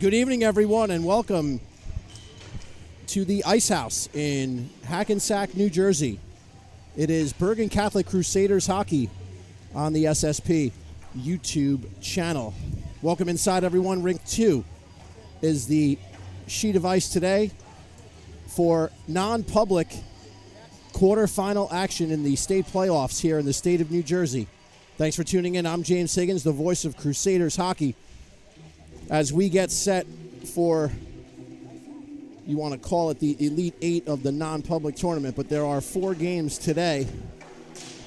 Good evening, everyone, and welcome to the Ice House in Hackensack, New Jersey. It is Bergen Catholic Crusaders hockey on the SSP YouTube channel. Welcome inside, everyone. Rink 2 is the sheet of ice today for non-public quarterfinal action in the state playoffs here in the state of New Jersey. Thanks for tuning in. I'm James Higgins, the voice of Crusaders hockey, as we get set for, you want to call it the Elite Eight of the non-public tournament, but there are 4 games today.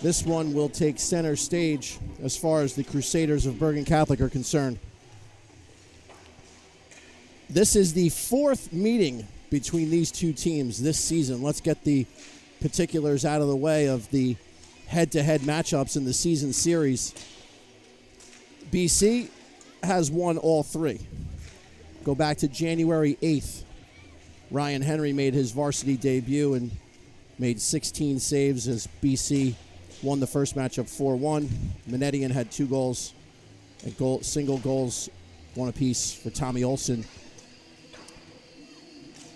This one will take center stage as far as the Crusaders of Bergen Catholic are concerned. This is the 4th meeting between these two teams this season. Let's get the particulars out of the way of the head-to-head matchups in the season series. BC has won all 3. Go back to January 8th. Ryan Henry made his varsity debut and made 16 saves as BC won the first matchup 4-1. Manetian had 2 goals and single goals, one apiece for Tommy Olson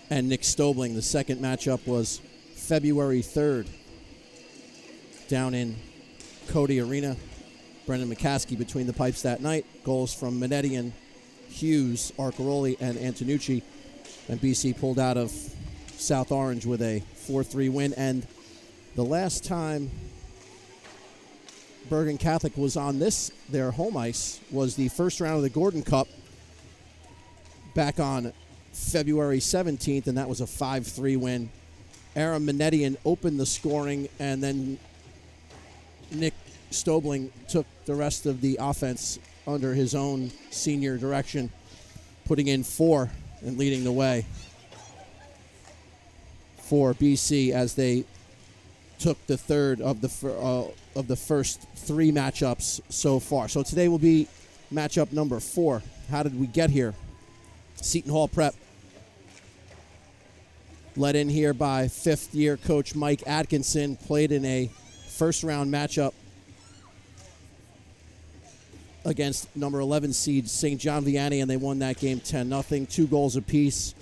and Nick Stobling. The second matchup was February 3rd down in Cody Arena. Brendan McCaskey between the pipes that night. Goals from Manetian, Hughes, Arcaroli, and Antonucci. And BC pulled out of South Orange with a 4-3 win. And the last time Bergen Catholic was on their home ice, was the first round of the Gordon Cup back on February 17th, and that was a 5-3 win. Aaron Manetian opened the scoring, and then Nick Stobling took the rest of the offense under his own senior direction, putting in 4 and leading the way for BC as they took the third of the first 3 matchups so far. So today will be matchup number 4. How did we get here? Seton Hall Prep, led in here by 5th-year coach Mike Atkinson, played in a first-round matchup against number 11 seed St. John Vianney, and they won that game 10-0. 2 goals apiece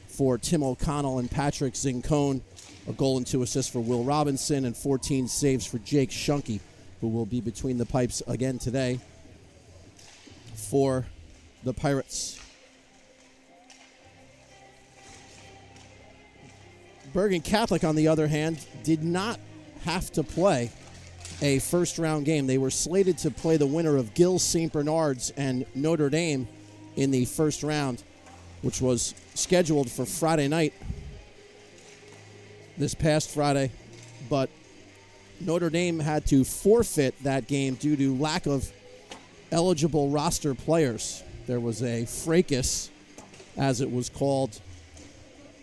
for Tim O'Connell and Patrick Zincone, a goal and 2 assists for Will Robinson, and 14 saves for Jake Shunke, who will be between the pipes again today for the Pirates. Bergen Catholic, on the other hand, did not have to play a first-round game. They were slated to play the winner of Gilles St. Bernard's and Notre Dame in the first round, which was scheduled for Friday night, this past Friday. But Notre Dame had to forfeit that game due to lack of eligible roster players. There was a fracas, as it was called,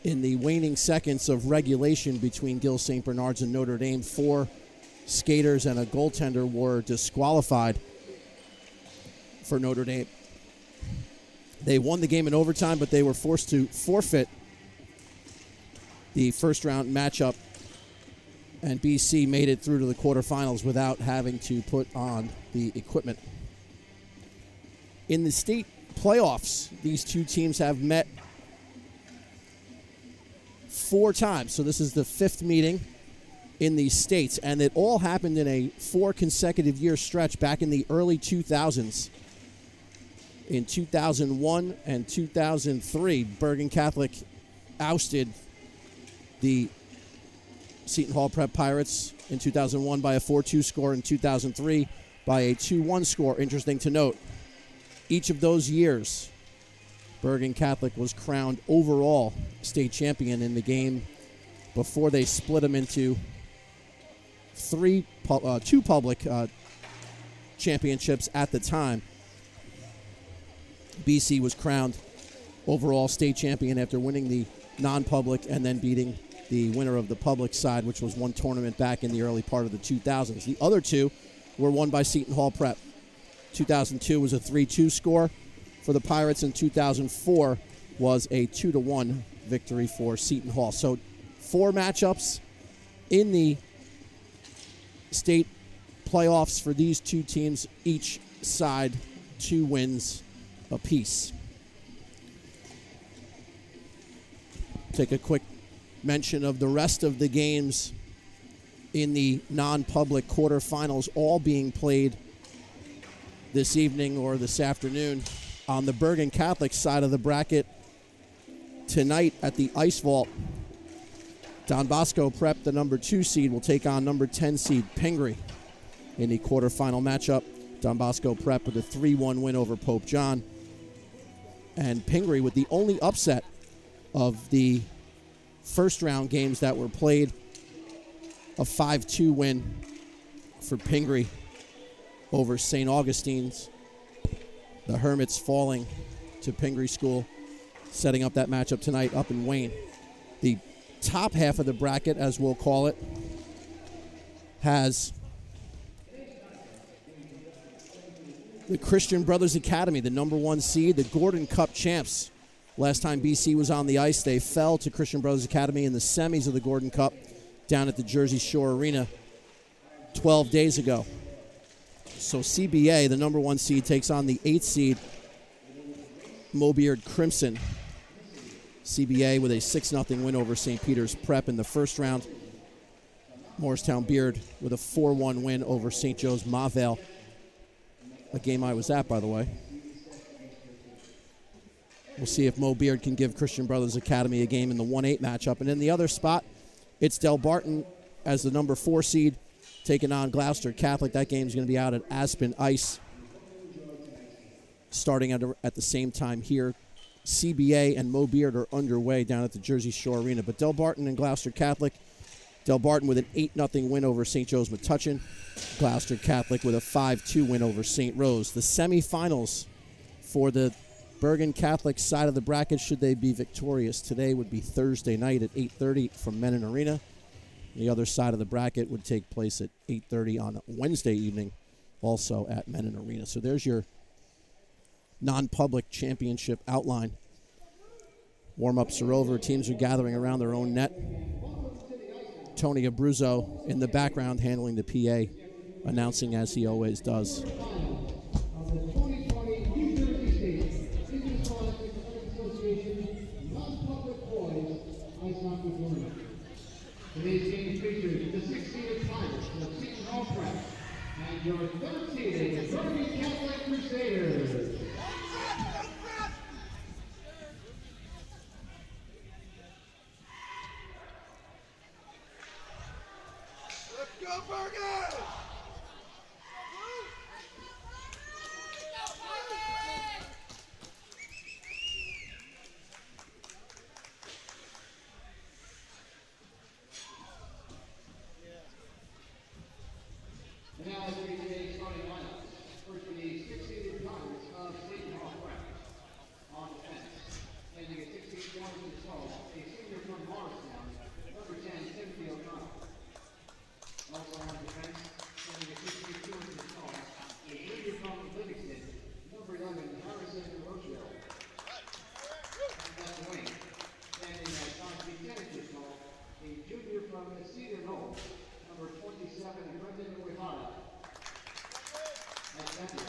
in the waning seconds of regulation between Gilles St. Bernard's and Notre Dame. 4 skaters and a goaltender were disqualified for Notre Dame. They won the game in overtime, but they were forced to forfeit the first-round matchup, and BC made it through to the quarterfinals without having to put on the equipment. In the state playoffs, these two teams have met 4 times, so this is the 5th meeting in the states, and it all happened in a 4 consecutive year stretch back in the early 2000s. In 2001 and 2003, Bergen Catholic ousted the Seton Hall Prep Pirates in 2001 by a 4-2 score, in 2003 by a 2-1 score. Interesting to note, each of those years, Bergen Catholic was crowned overall state champion in the game before they split them into 2 public championships at the time. BC was crowned overall state champion after winning the non-public and then beating the winner of the public side, which was one tournament back in the early part of the 2000s. The other 2 were won by Seton Hall Prep. 2002 was a 3-2 score for the Pirates, and 2004 was a 2-1 victory for Seton Hall. So 4 matchups in the state playoffs for these 2 teams, each side 2 wins apiece. Take a quick mention of the rest of the games in the non-public quarterfinals, all being played this evening or this afternoon. On the Bergen Catholic side of the bracket, tonight at the Ice Vault, Don Bosco Prep, the number 2 seed, will take on number 10 seed Pingree in the quarterfinal matchup. Don Bosco Prep with a 3-1 win over Pope John. And Pingree with the only upset of the first round games that were played, a 5-2 win for Pingree over St. Augustine's. The Hermits falling to Pingree School, setting up that matchup tonight up in Wayne. The top half of the bracket, as we'll call it, has the Christian Brothers Academy, the number 1 seed, the Gordon Cup champs. Last time BC was on the ice, they fell to Christian Brothers Academy in the semis of the Gordon Cup down at the Jersey Shore Arena 12 days ago. So CBA, the number 1 seed, takes on the 8th seed Mobeard Crimson. CBA with a 6-0 win over St. Peter's Prep in the first round. Morristown Beard with a 4-1 win over St. Joe's Mavale, a game I was at, by the way. We'll see if Mo Beard can give Christian Brothers Academy a game in the 1-8 matchup. And in the other spot, it's Del Barton as the number 4 seed taking on Gloucester Catholic. That game's going to be out at Aspen Ice, starting at the same time here. CBA and Mo Beard are underway down at the Jersey Shore Arena. But Del Barton and Gloucester Catholic, Del Barton with an 8-0 win over St. Joe's Metuchen. Gloucester Catholic with a 5-2 win over St. Rose. The semifinals for the Bergen Catholic side of the bracket, should they be victorious today, would be Thursday night at 8:30 from Menon Arena. The other side of the bracket would take place at 8:30 on Wednesday evening, also at Menon Arena. So there's your non-public championship outline. Warm-ups are over. Teams are gathering around their own net. Tony Abruzzo in the background handling the PA, announcing as he always does. Today's game features the 6-seeded Pirates of Seton Hall Prep and your 3rd-seeded Bergen Catholic Crusaders. Let's go, Bergen! And now let's read today's starting lineups. First for the 6-seeded Pirates of Seton Hall Prep. On defense, standing at 16 points in total, a senior from Morristown, number 10, Timothy O'Connell. Also on defense, standing at 62 in total, a junior from Livingston, number 11, Harrison Rochelle. And left wing, standing at 10 inches tall, a junior from Seton Hall, number 27, Brendan Wihara. At center,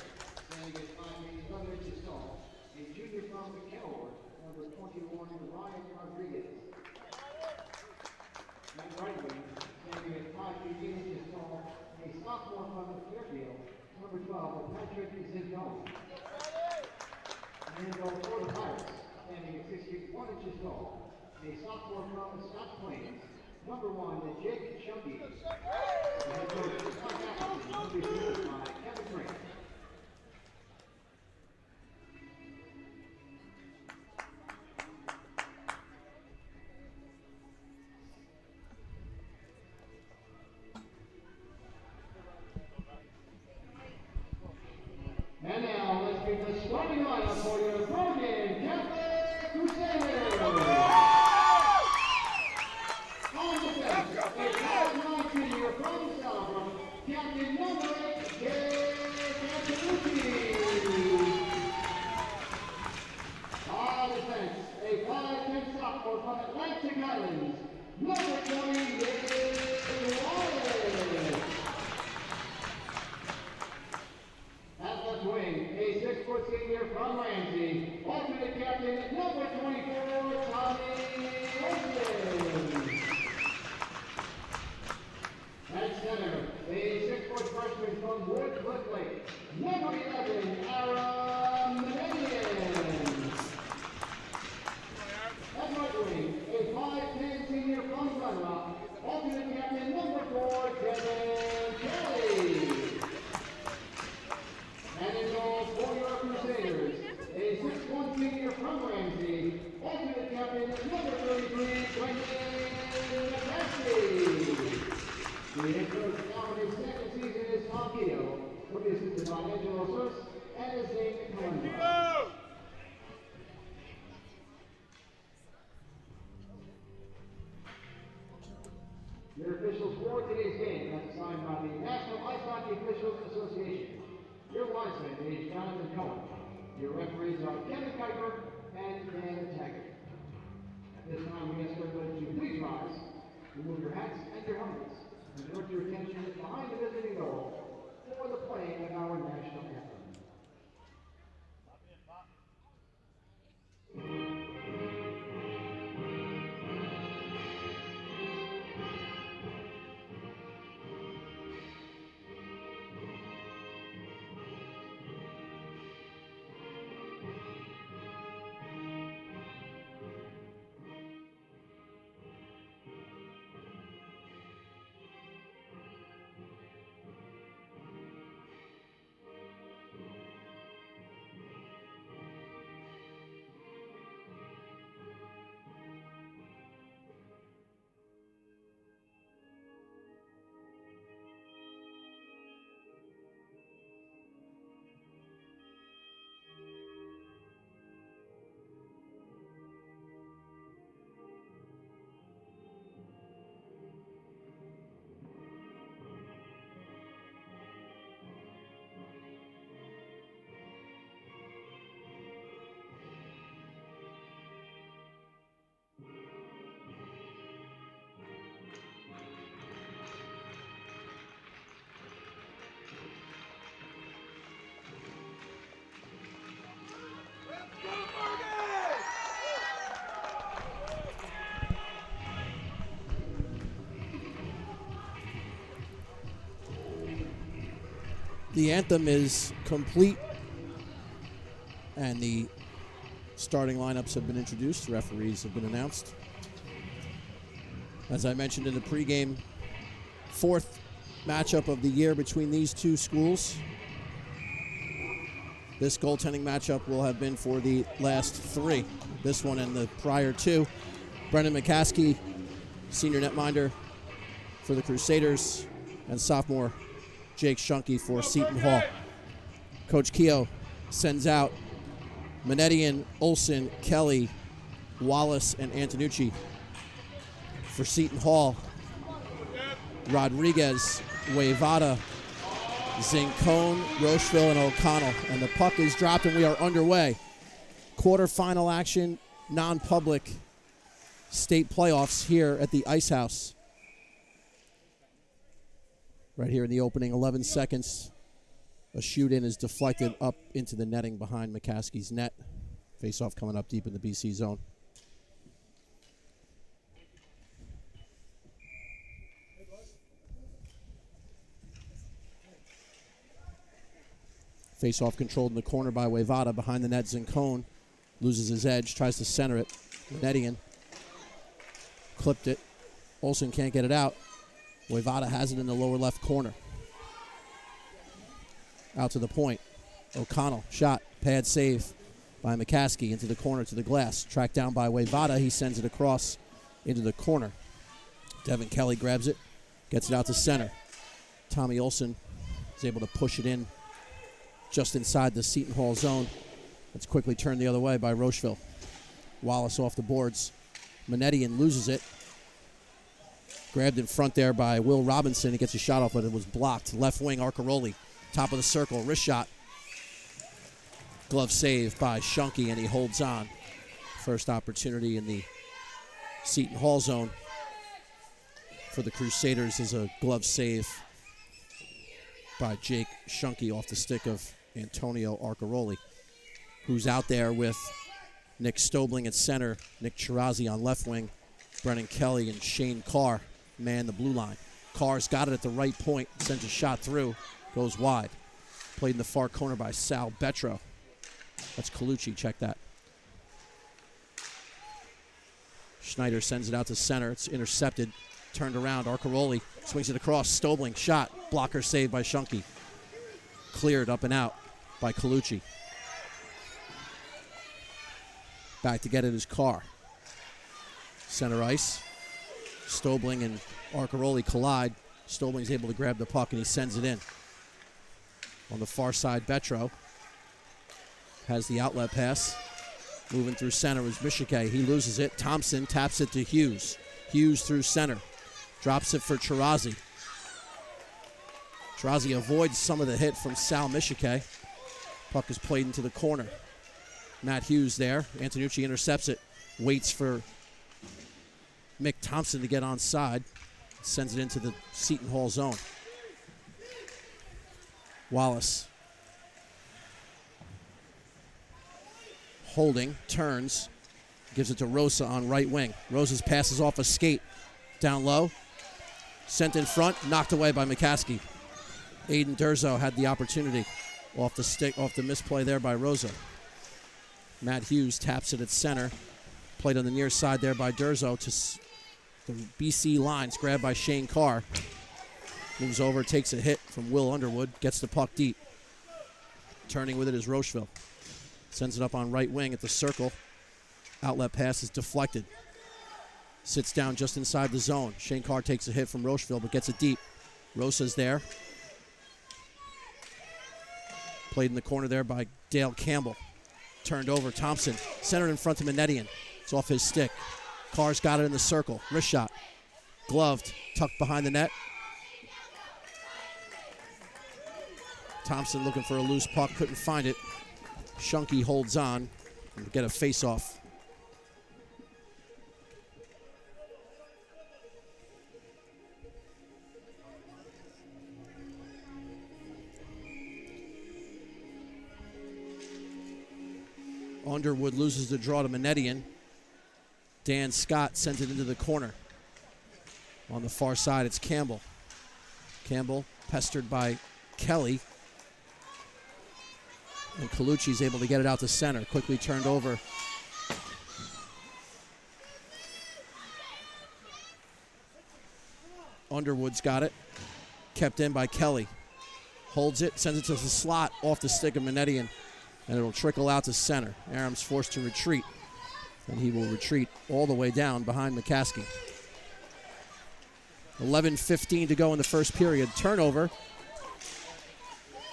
standing at 5 feet 11 inches tall, a junior from McElroy, number 21, Ryan Rodriguez. At right wing, standing at 5 feet 8 inches tall, a sophomore from Fairfield, number 12, Patrick Zindone. And for the Pirates, standing at 6 feet 1 inches tall, a sophomore from Scotch Plains, number 1, Jake Chunky. The head coach of the Scotch Apples will be joined by Kevin Grant. And now let's get the starting lineup for your Bergen Catholic Crusaders. On defense, a top 9 senior from Salva, Captain number 8, Jay Antonucci. On defense, a 5'10" sophomore from Atlantic Islands, number 20, Dave Wallace. At left wing, a 6-foot senior from Ramsey, freshman from Wood Cliff, number 11, Aaron Menanian. At right wing, a 5'10" senior from Runrock, alternate captain number 4, Bergen Catholic. And in goal for your Crusaders, a 6'1" senior from Ramsey, alternate captain number 33, Brendan McCaskey. The head coach now in his second season is Tom Keogh, who is assisted by Angelo Sus and his name Cohen. Your officials for today's game, as assigned by the National Ice Hockey Officials Association. Your linesman is Jonathan Cohen. Your referees are Kevin Kuiper and Dan Taggart. At this time, we ask everybody to please rise, remove your hats and your helmets, and direct your attention behind the visiting goal for the playing of our national anthem. The anthem is complete, and the starting lineups have been introduced. Referees have been announced. As I mentioned in the pregame, fourth matchup of the year between these two schools. This goaltending matchup will have been for the last three. This one and the prior two. Brendan McCaskey, senior netminder for the Crusaders, and sophomore Jake Shunke for Seton Hall. Coach Keogh sends out Menadian, Olson, Kelly, Wallace, and Antonucci. For Seton Hall, Rodriguez, Wayvada, Zincone, Rocheville, and O'Connell. And the puck is dropped and we are underway. Quarterfinal action, non-public state playoffs here at the Ice House. Right here in the opening 11 seconds, a shoot-in is deflected up into the netting behind McCaskey's net. Face-off coming up deep in the BC zone. Face-off controlled in the corner by Wayvada. Behind the net, Zincone loses his edge, tries to center it. Menadian clipped it. Olson can't get it out. Wayvada has it in the lower left corner. Out to the point. O'Connell, shot, pad save by McCaskey into the corner to the glass. Tracked down by Wayvada. He sends it across into the corner. Devin Kelly grabs it, gets it out to center. Tommy Olson is able to push it in just inside the Seton Hall zone. It's quickly turned the other way by Rocheville. Wallace off the boards. Menadian loses it. Grabbed in front there by Will Robinson. He gets a shot off, but it was blocked. Left wing, Arcaroli. Top of the circle, wrist shot. Glove save by Shunke, and he holds on. First opportunity in the Seton Hall zone for the Crusaders is a glove save by Jake Shunke off the stick of Antonio Arcaroli, who's out there with Nick Stobling at center, Nick Chirazi on left wing, Brennan Kelly and Shane Carr man the blue line. Carr's got it at the right point, sends a shot through. Goes wide. Played in the far corner by Sal Betro. That's Colucci. Check that. Schneider sends it out to center. It's intercepted. Turned around. Arcaroli swings it across. Stobling. Shot. Blocker saved by Shunky. Cleared up and out by Colucci. Back to get in his car. Center ice. Stobling and Arcaroli collide. Stobling's able to grab the puck and he sends it in. On the far side, Betro has the outlet pass. Moving through center is Michike. He loses it. Thompson taps it to Hughes. Hughes through center. Drops it for Chirazi. Chirazi avoids some of the hit from Sal Michike. Puck is played into the corner. Matt Hughes there. Antonucci intercepts it. Waits for Mick Thompson to get onside. Sends it into the Seton Hall zone. Wallace. Holding, turns, gives it to Rosa on right wing. Rosa's passes off a skate. Down low. Sent in front, knocked away by McCaskey. Aiden Durzo had the opportunity off the misplay there by Rosa. Matt Hughes taps it at center. Played on the near side there by Durzo to the BC lines, grabbed by Shane Carr. Moves over, takes a hit from Will Underwood, gets the puck deep. Turning with it is Rocheville. Sends it up on right wing at the circle. Outlet pass is deflected. Sits down just inside the zone. Shane Carr takes a hit from Rocheville, but gets it deep. Rosa's there. Played in the corner there by Dale Campbell. Turned over, Thompson. Centered in front of Manetian. It's off his stick. Carr's got it in the circle. Wrist shot. Gloved, tucked behind the net. Thompson looking for a loose puck, couldn't find it. Shunky holds on and get a face-off. Underwood loses the draw to Manetian. Dan Scott sends it into the corner. On the far side, it's Campbell. Campbell pestered by Kelly. And Colucci's able to get it out to center. Quickly turned over. Underwood's got it. Kept in by Kelly. Holds it, sends it to the slot off the stick of Manetian. And it'll trickle out to center. Aram's forced to retreat. And he will retreat all the way down behind McCaskey. 11:15 to go in the first period. Turnover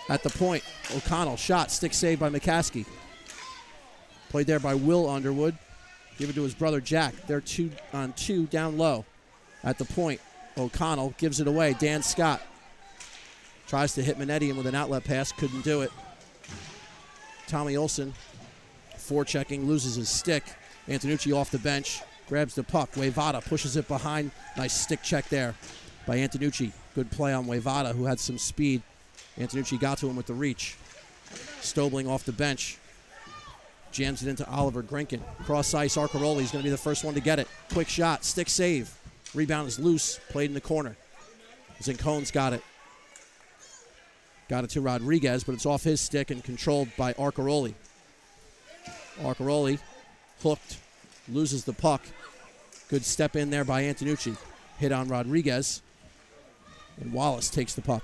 at the point. O'Connell shot, stick saved by McCaskey. Played there by Will Underwood. Give it to his brother Jack. They're 2-on-2 down low. At the point, O'Connell gives it away. Dan Scott tries to hit Manetian with an outlet pass, couldn't do it. Tommy Olson forechecking, loses his stick. Antonucci off the bench, grabs the puck. Wayvada pushes it behind. Nice stick check there by Antonucci. Good play on Wayvada, who had some speed. Antonucci got to him with the reach. Stobling off the bench. Jams it into Oliver Grinkin. Cross ice, Arcaroli's going to be the first one to get it. Quick shot, stick save. Rebound is loose, played in the corner. Zincone's got it. Got it to Rodriguez, but it's off his stick and controlled by Arcaroli. Arcaroli hooked, loses the puck. Good step in there by Antonucci. Hit on Rodriguez. And Wallace takes the puck.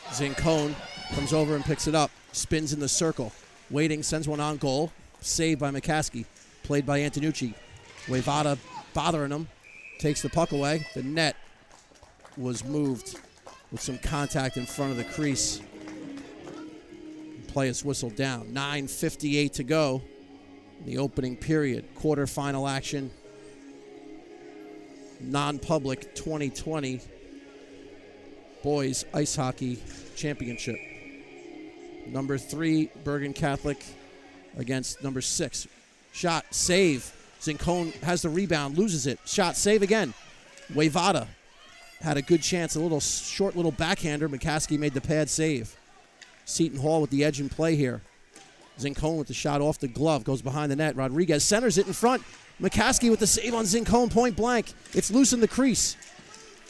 Zincone comes over and picks it up. Spins in the circle. Waiting, sends one on goal. Saved by McCaskey. Played by Antonucci. Wayvada bothering him. Takes the puck away. The net was moved with some contact in front of the crease. Play is whistled down. 9:58 to go in the opening period. Quarterfinal action. Non-public 2020 Boys Ice Hockey Championship. Number 3, Bergen Catholic against number 6. Shot, save. Zincone has the rebound, loses it. Shot, save again. Wayvada had a good chance, a short little backhander. McCaskey made the pad save. Seton Hall with the edge in play here. Zincone with the shot off the glove, goes behind the net. Rodriguez centers it in front. McCaskey with the save on Zincone, point blank. It's loose in the crease.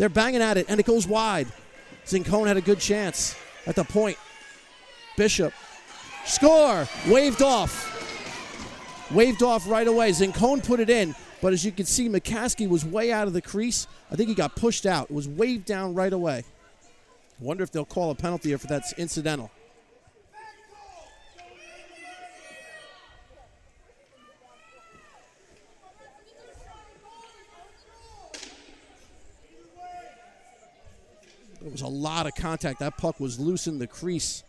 They're banging at it, and it goes wide. Zincone had a good chance at the point. Bishop. Score! Waved off. Waved off right away. Zincone put it in, but as you can see, McCaskey was way out of the crease. I think he got pushed out. It was waved down right away. Wonder if they'll call a penalty if that's incidental. There was a lot of contact. That puck was loose in the crease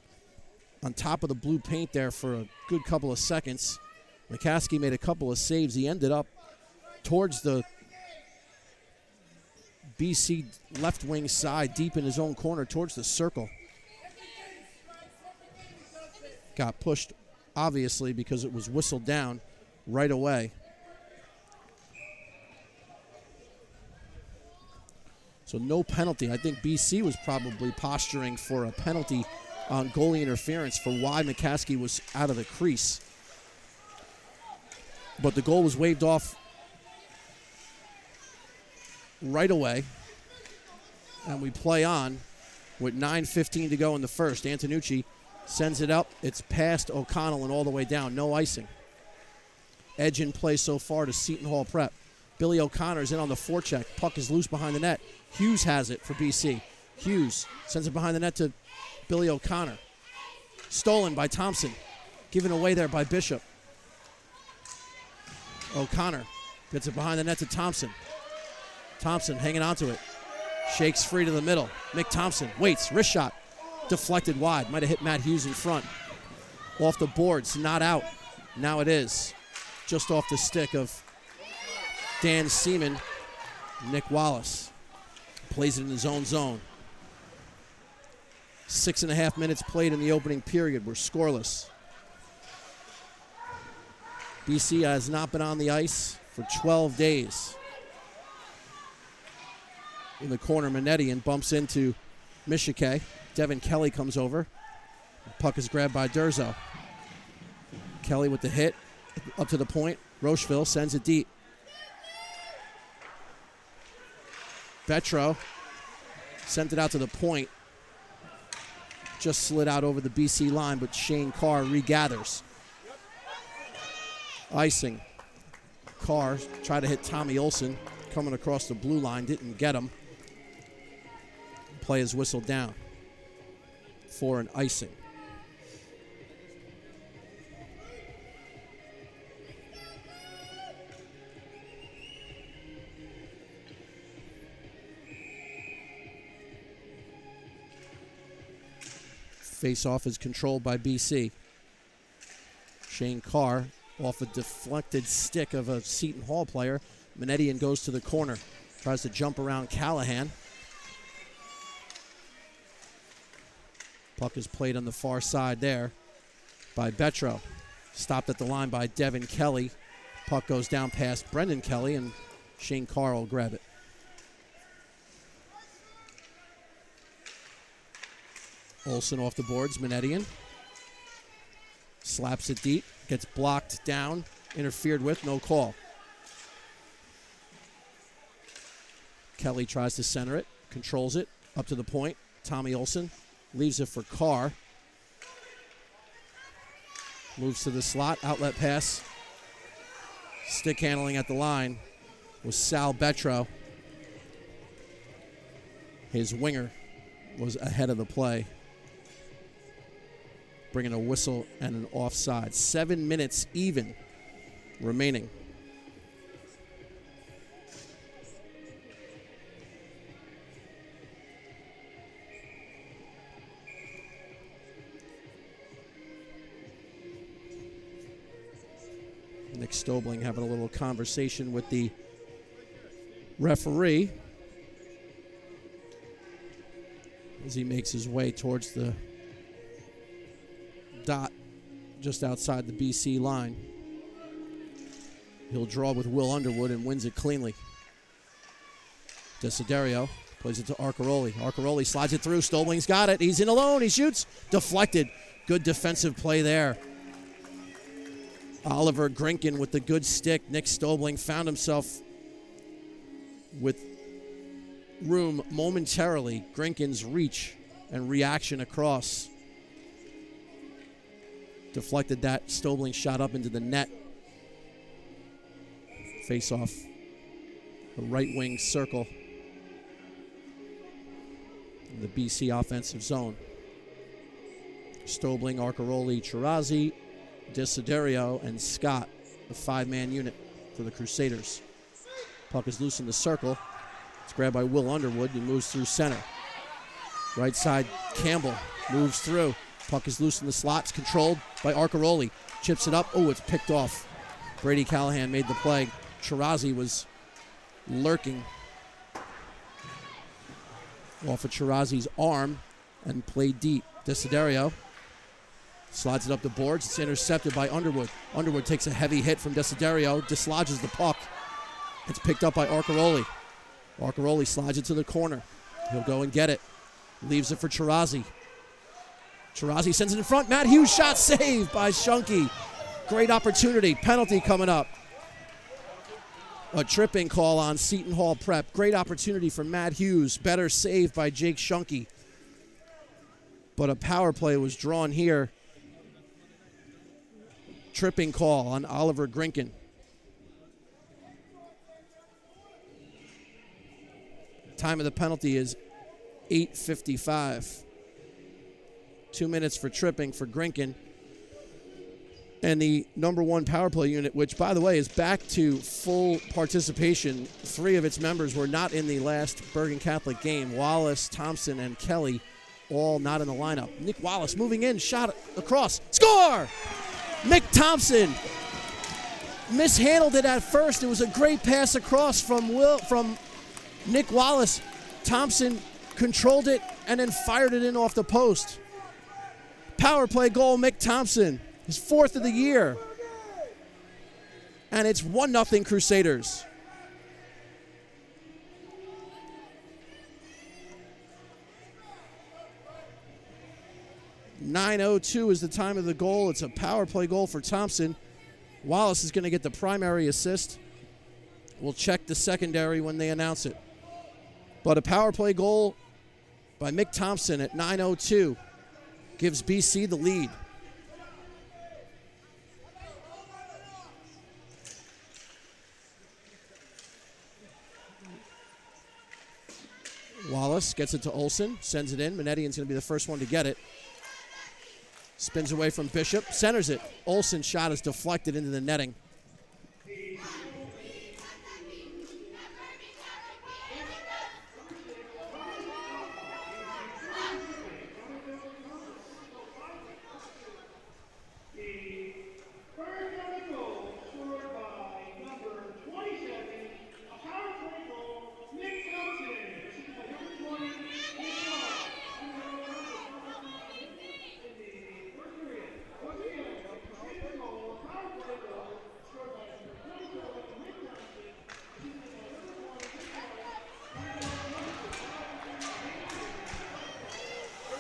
on top of the blue paint there for a good couple of seconds. McCaskey made a couple of saves. He ended up towards the BC left wing side, deep in his own corner towards the circle. Got pushed, obviously, because it was whistled down right away. So no penalty. I think BC was probably posturing for a penalty on goalie interference for why McCaskey was out of the crease. But the goal was waved off right away. And we play on with 9:15 to go in the first. Antonucci sends it up. It's past O'Connell and all the way down. No icing. Edge in play so far to Seton Hall Prep. Billy O'Connor's in on the forecheck. Puck is loose behind the net. Hughes has it for BC. Hughes sends it behind the net to Billy O'Connor. Stolen by Thompson. Given away there by Bishop. O'Connor gets it behind the net to Thompson. Thompson hanging onto it. Shakes free to the middle. Mick Thompson waits. Wrist shot. Deflected wide. Might have hit Matt Hughes in front. Off the boards. Not out. Now it is. Just off the stick of Dan Seaman. Nick Wallace plays it in his own zone. 6.5 minutes played in the opening period. We're scoreless. BC has not been on the ice for 12 days. In the corner, Manetian bumps into Michike. Devin Kelly comes over. The puck is grabbed by Durzo. Kelly with the hit. Up to the point. Rocheville sends it deep. Betro sent it out to the point. Just slid out over the BC line, but Shane Carr regathers. Icing. Carr tried to hit Tommy Olson coming across the blue line. Didn't get him. Play is whistled down for an icing. Face-off is controlled by BC. Shane Carr off a deflected stick of a Seton Hall player. Manetian goes to the corner. Tries to jump around Callahan. Puck is played on the far side there by Betro. Stopped at the line by Devin Kelly. Puck goes down past Brendan Kelly, and Shane Carr will grab it. Olsen off the boards. Manetian slaps it deep. Gets blocked down. Interfered with. No call. Kelly tries to center it. Controls it. Up to the point. Tommy Olsen leaves it for Carr. Moves to the slot. Outlet pass. Stick handling at the line was Sal Betro. His winger was ahead of the play, bringing a whistle and an offside. 7 minutes even remaining. Nick Stobling having a little conversation with the referee as he makes his way towards the dot just outside the BC line. He'll draw with Will Underwood and wins it cleanly. Desiderio plays it to Arcaroli. Arcaroli slides it through. Stobling's got it. He's in alone. He shoots. Deflected. Good defensive play there. Oliver Grinkin with the good stick. Nick Stobling found himself with room momentarily. Grinken's reach and reaction across deflected that Stobling shot up into the net. Face off the right wing circle in the BC offensive zone. Stobling, Arcaroli, Chirazi, Desiderio, and Scott, the five-man unit for the Crusaders. Puck is loose in the circle. It's grabbed by Will Underwood. He moves through center. Right side, Campbell moves through. Puck is loose in the slot. It's controlled by Arcaroli. Chips it up. Oh, it's picked off. Brady Callahan made the play. Chirazi was lurking off of Chirazi's arm and played deep. Desiderio slides it up the boards. It's intercepted by Underwood. Underwood takes a heavy hit from Desiderio, dislodges the puck. It's picked up by Arcaroli. Arcaroli slides it to the corner. He'll go and get it. Leaves it for Chirazi. Chirazi sends it in front. Matt Hughes shot saved by Shunky. Great opportunity. Penalty coming up. A tripping call on Seton Hall Prep. Great opportunity for Matt Hughes. Better save by Jake Shunky. But a power play was drawn here. Tripping call on Oliver Grinken. Time of the penalty is 8:55. 2 minutes for tripping for Grinken. And the number one power play unit, which, by the way, is back to full participation. 3 of its members were not in the last Bergen Catholic game. Wallace, Thompson, and Kelly all not in the lineup. Nick Wallace moving in, shot across. Score! Mick Thompson mishandled it at first. It was a great pass across from Nick Wallace. Thompson controlled it and then fired it in off the post. Power play goal, Mick Thompson. His 4th of the year. And it's 1-0 Crusaders. .902 is the time of the goal. It's a power play goal for Thompson. Wallace is going to get the primary assist. We'll check the secondary when they announce it. But a power play goal by Mick Thompson at .902 gives BC the lead. Wallace gets it to Olsen, sends it in. Manetian's going to be the first one to get it. Spins away from Bishop, centers it. Olsen's shot is deflected into the netting.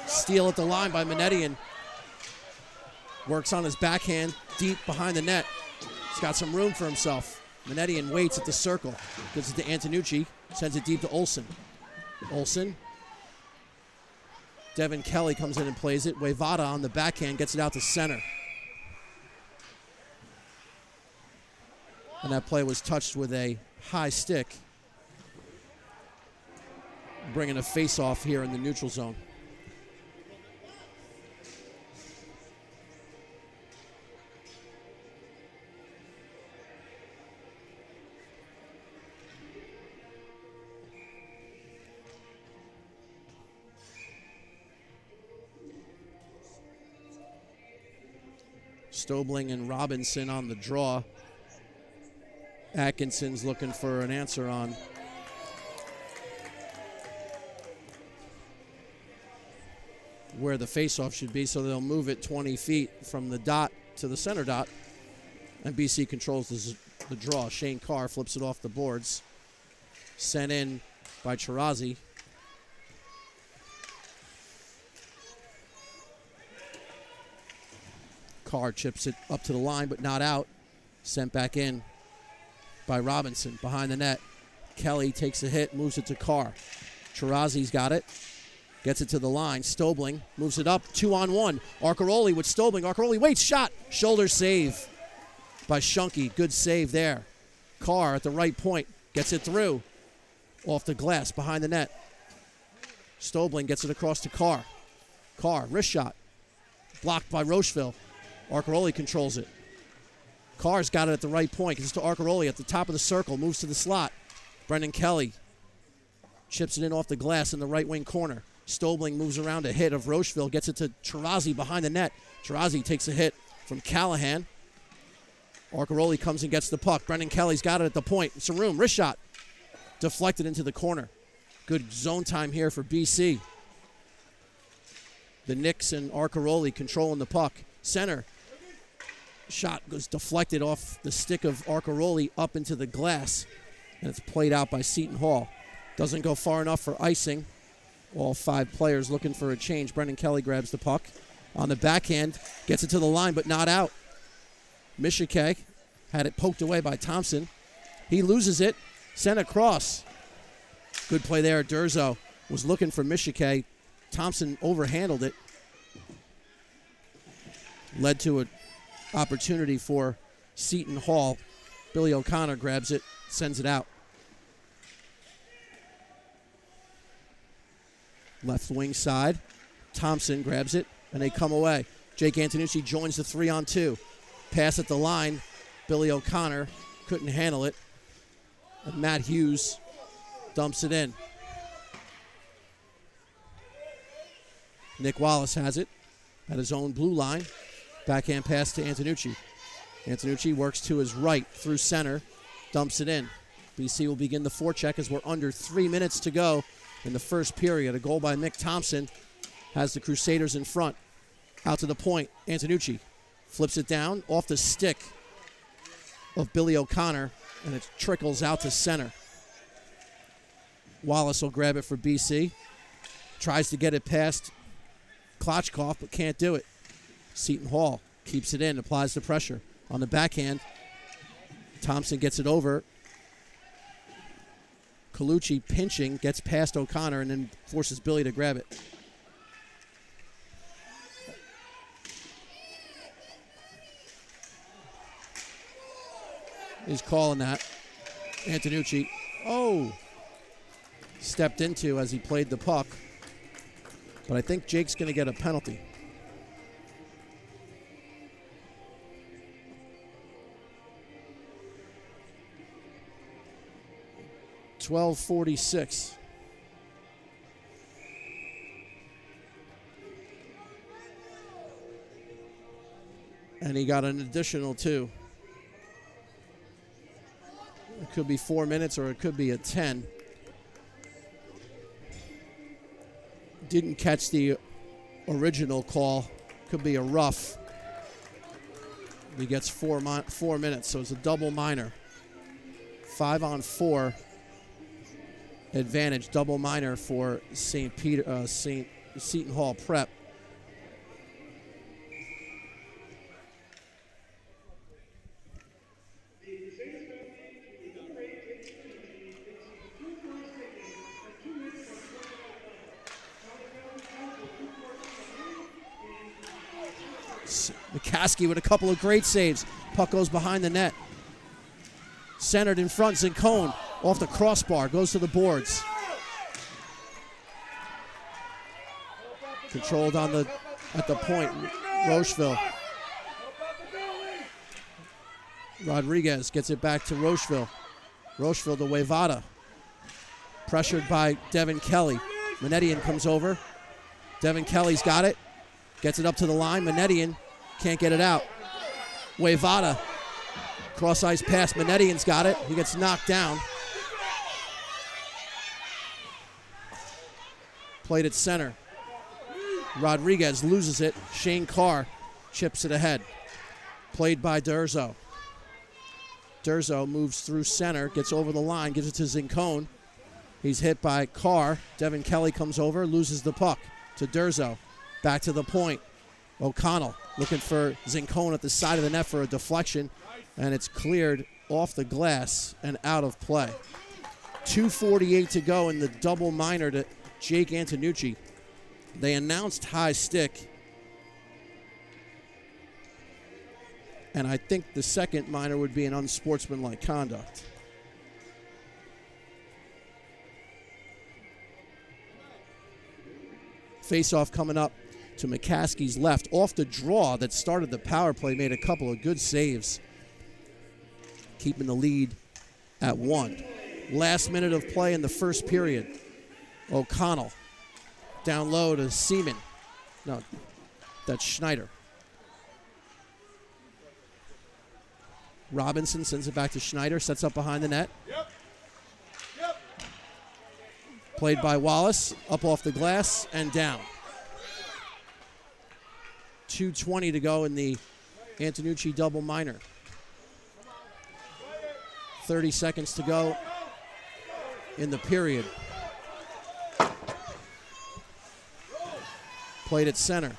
Steal at the line by Manetian. Works on his backhand deep behind the net. He's got some room for himself. Manetian waits at the circle. Gives it to Antonucci. Sends it deep to Olsen. Olsen. Devin Kelly comes in and plays it. Wayvada on the backhand gets it out to center. And that play was touched with a high stick. Bringing a face-off here in the neutral zone. Stobling and Robinson on the draw. Atkinson's looking for an answer on where the faceoff should be, so they'll move it 20 feet from the dot to the center dot, and BC controls the draw. Shane Carr flips it off the boards. Sent in by Chirazi. Carr chips it up to the line, but not out. Sent back in by Robinson behind the net. Kelly takes a hit, moves it to Carr. Tarazi's got it. Gets it to the line. Stobling moves it up. 2-on-1. Arcaroli with Stobling. Arcaroli waits. Shot. Shoulder save by Shunky. Good save there. Carr at the right point. Gets it through. Off the glass. Behind the net. Stobling gets it across to Carr. Carr. Wrist shot. Blocked by Rocheville. Arcaroli controls it. Carr's got it at the right point. Gets it to Arcaroli at the top of the circle. Moves to the slot. Brendan Kelly chips it in off the glass in the right wing corner. Stobling moves around a hit of Rocheville. Gets it to Tarazi behind the net. Tarazi takes a hit from Callahan. Arcaroli comes and gets the puck. Brendan Kelly's got it at the point. Some room. Wrist shot. Deflected into the corner. Good zone time here for BC. The Knicks and Arcaroli controlling the puck. Center. Shot goes deflected off the stick of Arcaroli up into the glass. And it's played out by Seton Hall. Doesn't go far enough for icing. All 5 players looking for a change. Brendan Kelly grabs the puck. On the backhand. Gets it to the line, but not out. Michike had it poked away by Thompson. He loses it. Sent across. Good play there. Durzo was looking for Michike. Thompson overhandled it. Led to an opportunity for Seton Hall. Billy O'Connor grabs it, sends it out. Left wing side. Thompson grabs it, and they come away. Jake Antonucci joins the 3-on-2. Pass at the line. Billy O'Connor couldn't handle it. And Matt Hughes dumps it in. Nick Wallace has it at his own blue line. Backhand pass to Antonucci. Antonucci works to his right through center. Dumps it in. BC will begin the forecheck as we're under 3 minutes to go in the first period. A goal by Mick Thompson has the Crusaders in front. Out to the point. Antonucci flips it down off the stick of Billy O'Connor, and it trickles out to center. Wallace will grab it for BC. Tries to get it past Klotchkov, but can't do it. Seton Hall keeps it in, applies the pressure. On the backhand, Thompson gets it over. Colucci pinching, gets past O'Connor, and then forces Billy to grab it. He's calling that. Antonucci, stepped into as he played the puck. But I think Jake's going to get a penalty. .12:46. And he got an additional 2. It could be 4 minutes or it could be a 10. Didn't catch the original call. Could be a rough. He gets 4 minutes, so it's a double minor. 5-on-4 advantage, double minor for Seton Hall Prep. McCaskey with a couple of great saves. Puck goes behind the net. Centered in front, Zincone off the crossbar, goes to the boards. Controlled at the point, Rocheville. Rodriguez gets it back to Rocheville. Rocheville to Wayvada. Pressured by Devin Kelly. Manetian comes over. Devin Kelly's got it. Gets it up to the line. Manetian can't get it out. Wayvada. Cross ice pass. Manetian's got it. He gets knocked down. Played at center. Rodriguez loses it. Shane Carr chips it ahead. Played by Durzo. Durzo moves through center, gets over the line, gives it to Zincone. He's hit by Carr. Devin Kelly comes over, loses the puck to Durzo. Back to the point. O'Connell looking for Zincone at the side of the net for a deflection, and it's cleared off the glass and out of play. 2:48 to go in the double minor to Jake Antonucci. They announced high stick. And I think the second minor would be an unsportsmanlike conduct. Face-off coming up to McCaskey's left. Off the draw that started the power play, made a couple of good saves, keeping the lead at 1. Last minute of play in the first period. O'Connell down low to Seaman. No, that's Schneider. Robinson sends it back to Schneider, sets up behind the net. Played by Wallace, up off the glass and down. 2:20 to go in the Antonucci double minor. 30 seconds to go in the period. Played at center.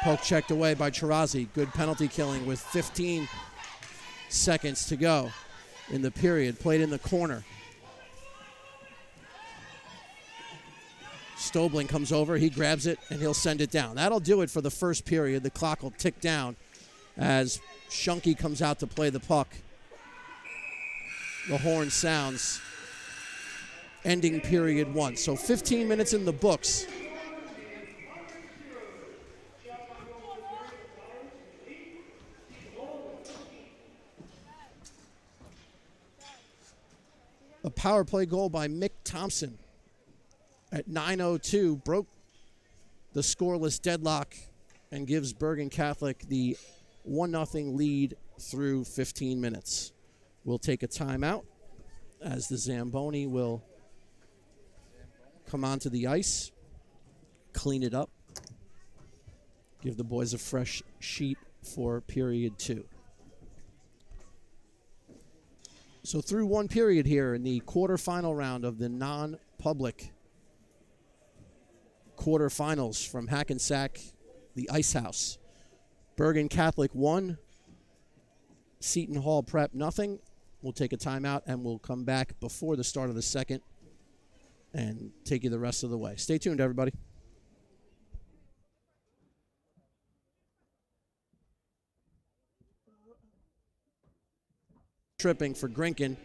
Poke checked away by Chirazi. Good penalty killing with 15 seconds to go in the period. Played in the corner. Stobling comes over. He grabs it, and he'll send it down. That'll do it for the first period. The clock will tick down as Shunky comes out to play the puck. The horn sounds, ending period 1. So 15 minutes in the books. A power play goal by Mick Thompson at 9:02 broke the scoreless deadlock and gives Bergen Catholic the 1-0 lead through 15 minutes. We'll take a timeout as the Zamboni will come onto the ice, clean it up, give the boys a fresh sheet for period 2. So through one period here in the quarterfinal round of the non-public quarterfinals from Hackensack, the Ice House. Bergen Catholic 1, Seton Hall Prep nothing. We'll take a timeout and we'll come back before the start of the second and take you the rest of the way. Stay tuned, everybody. Tripping for Grinkin.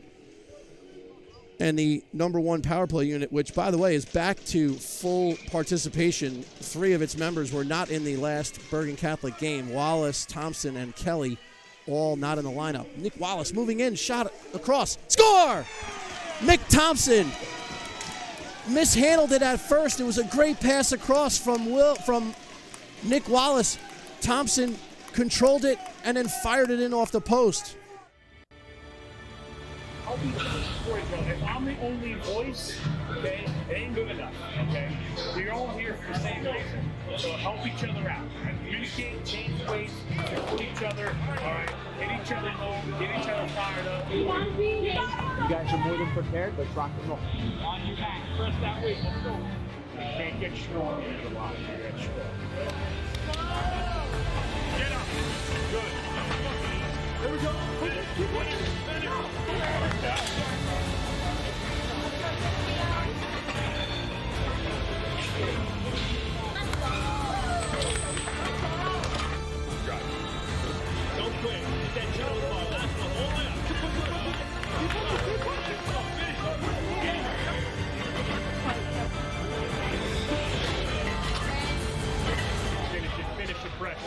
And the number 1 power play unit, which, by the way, is back to full participation. 3 of its members were not in the last Bergen Catholic game. Wallace, Thompson, and Kelly all not in the lineup. Nick Wallace moving in, shot across. Score! Mick Thompson mishandled it at first. It was a great pass across from Nick Wallace. Thompson controlled it and then fired it in off the post. I'll be the storyteller. If I'm the only voice, okay, it ain't good enough, okay? We're all here for the same reason. So help each other out. And communicate, change ways, support each other, all right? Get each other home, get each other fired up. You guys are more than prepared. Let's rock and roll. On your back. Press that way. Let's go. You can't get strong in the line. You get strong. Get up. Good. There we go. Keep winning. Don't quit. Get that jello ball. That's the whole way up. Finish it, fresh.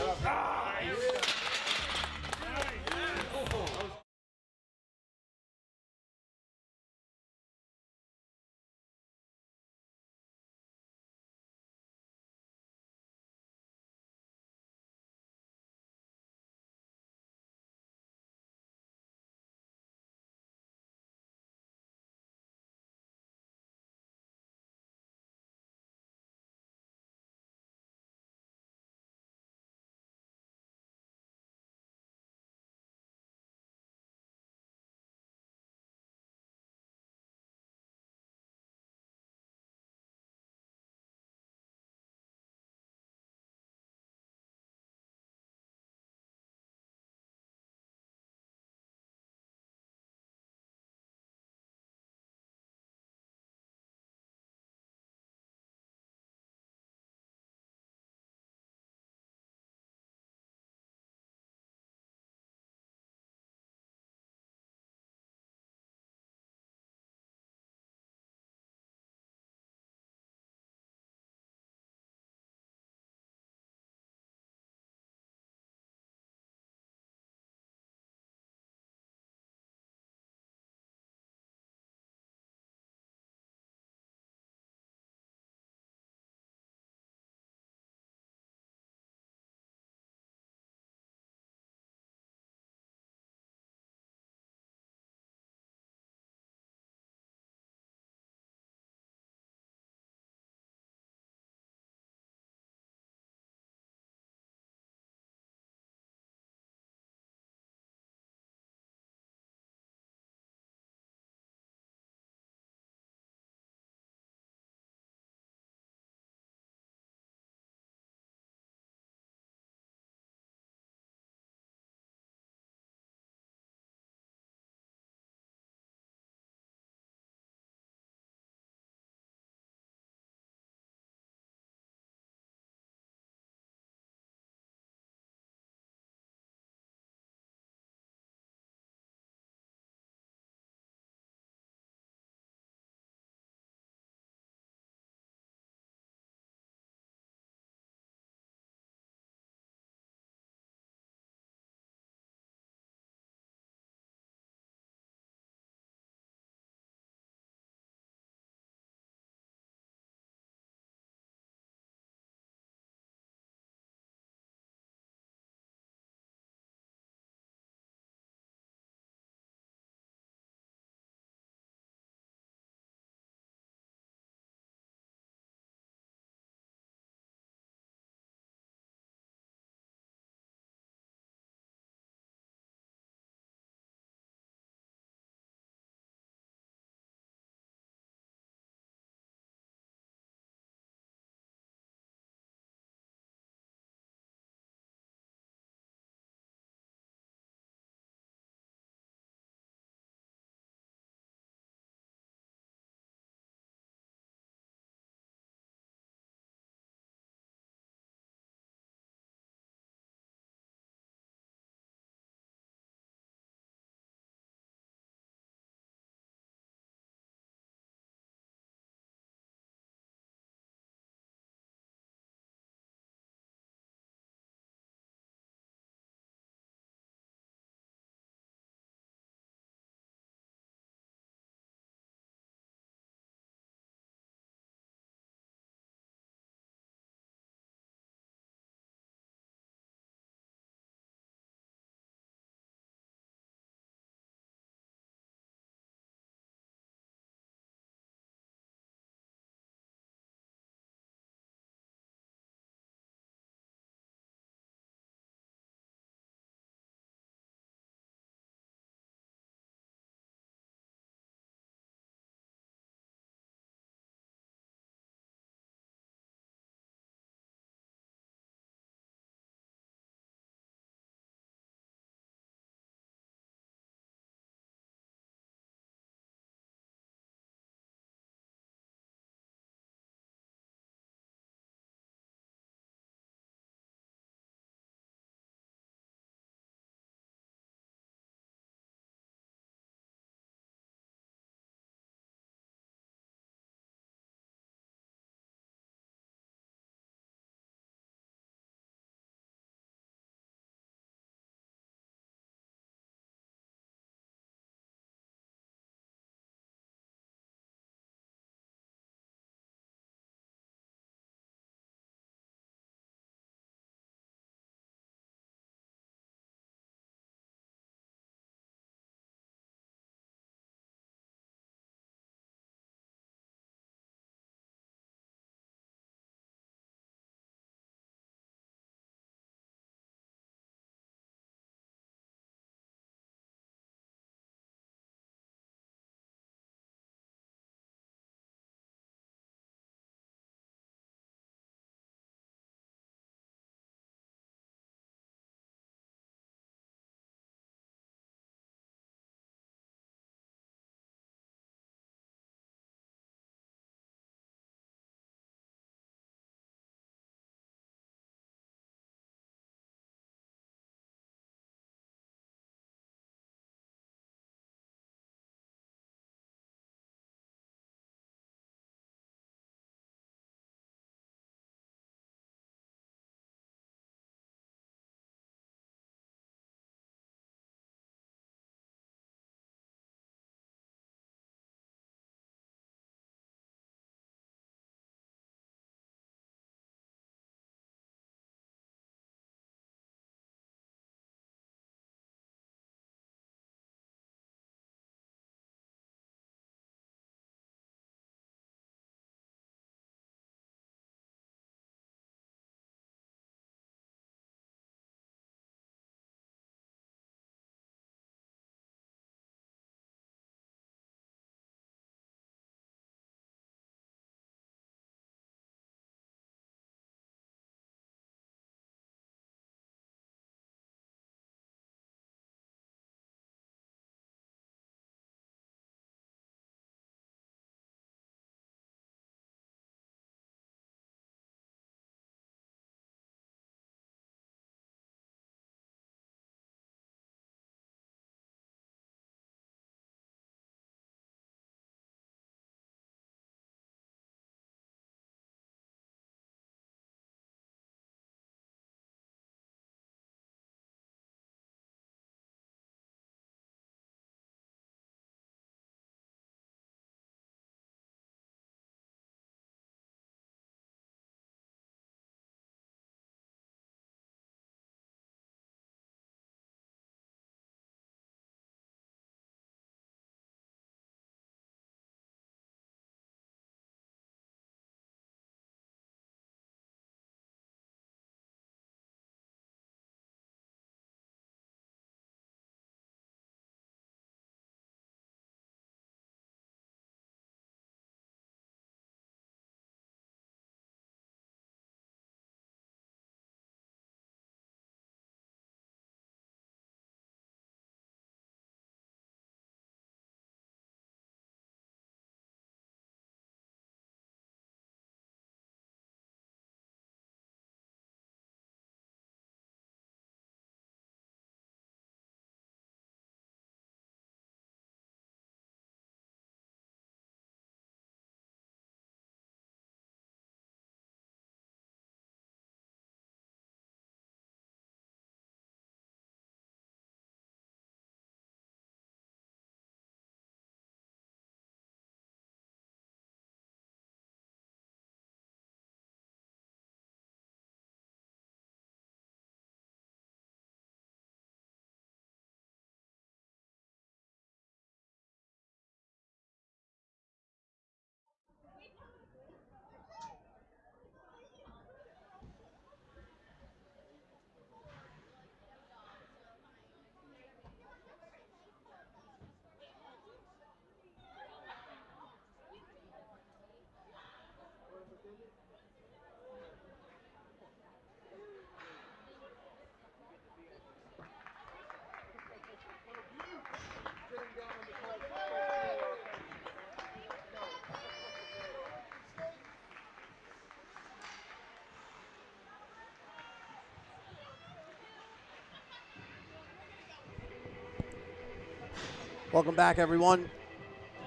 Welcome back, everyone.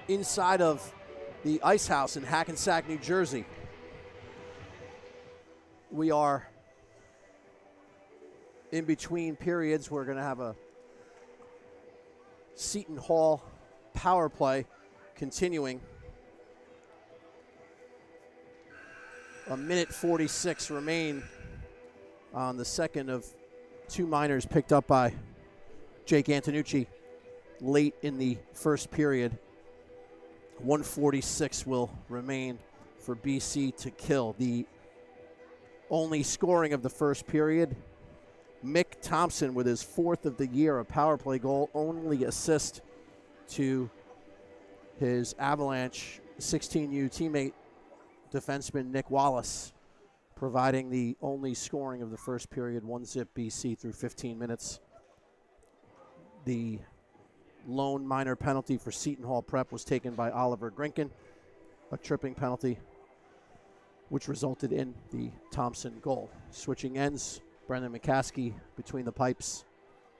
Inside of the Ice House in Hackensack, New Jersey. We are in between periods. We're going to have a Seton Hall power play continuing. A minute 46 remain on the second of two minors picked up by Jake Antonucci late in the first period. 146 will remain for BC to kill. The only scoring of the first period, Mick Thompson with his fourth of the year, a power play goal, only assist to his Avalanche 16U teammate, defenseman Nick Wallace, providing the only scoring of the first period. 1-0 BC through 15 minutes. The lone minor penalty for Seton Hall Prep was taken by Oliver Grinken, a tripping penalty, which resulted in the Thompson goal. Switching ends, Brendan McCaskey between the pipes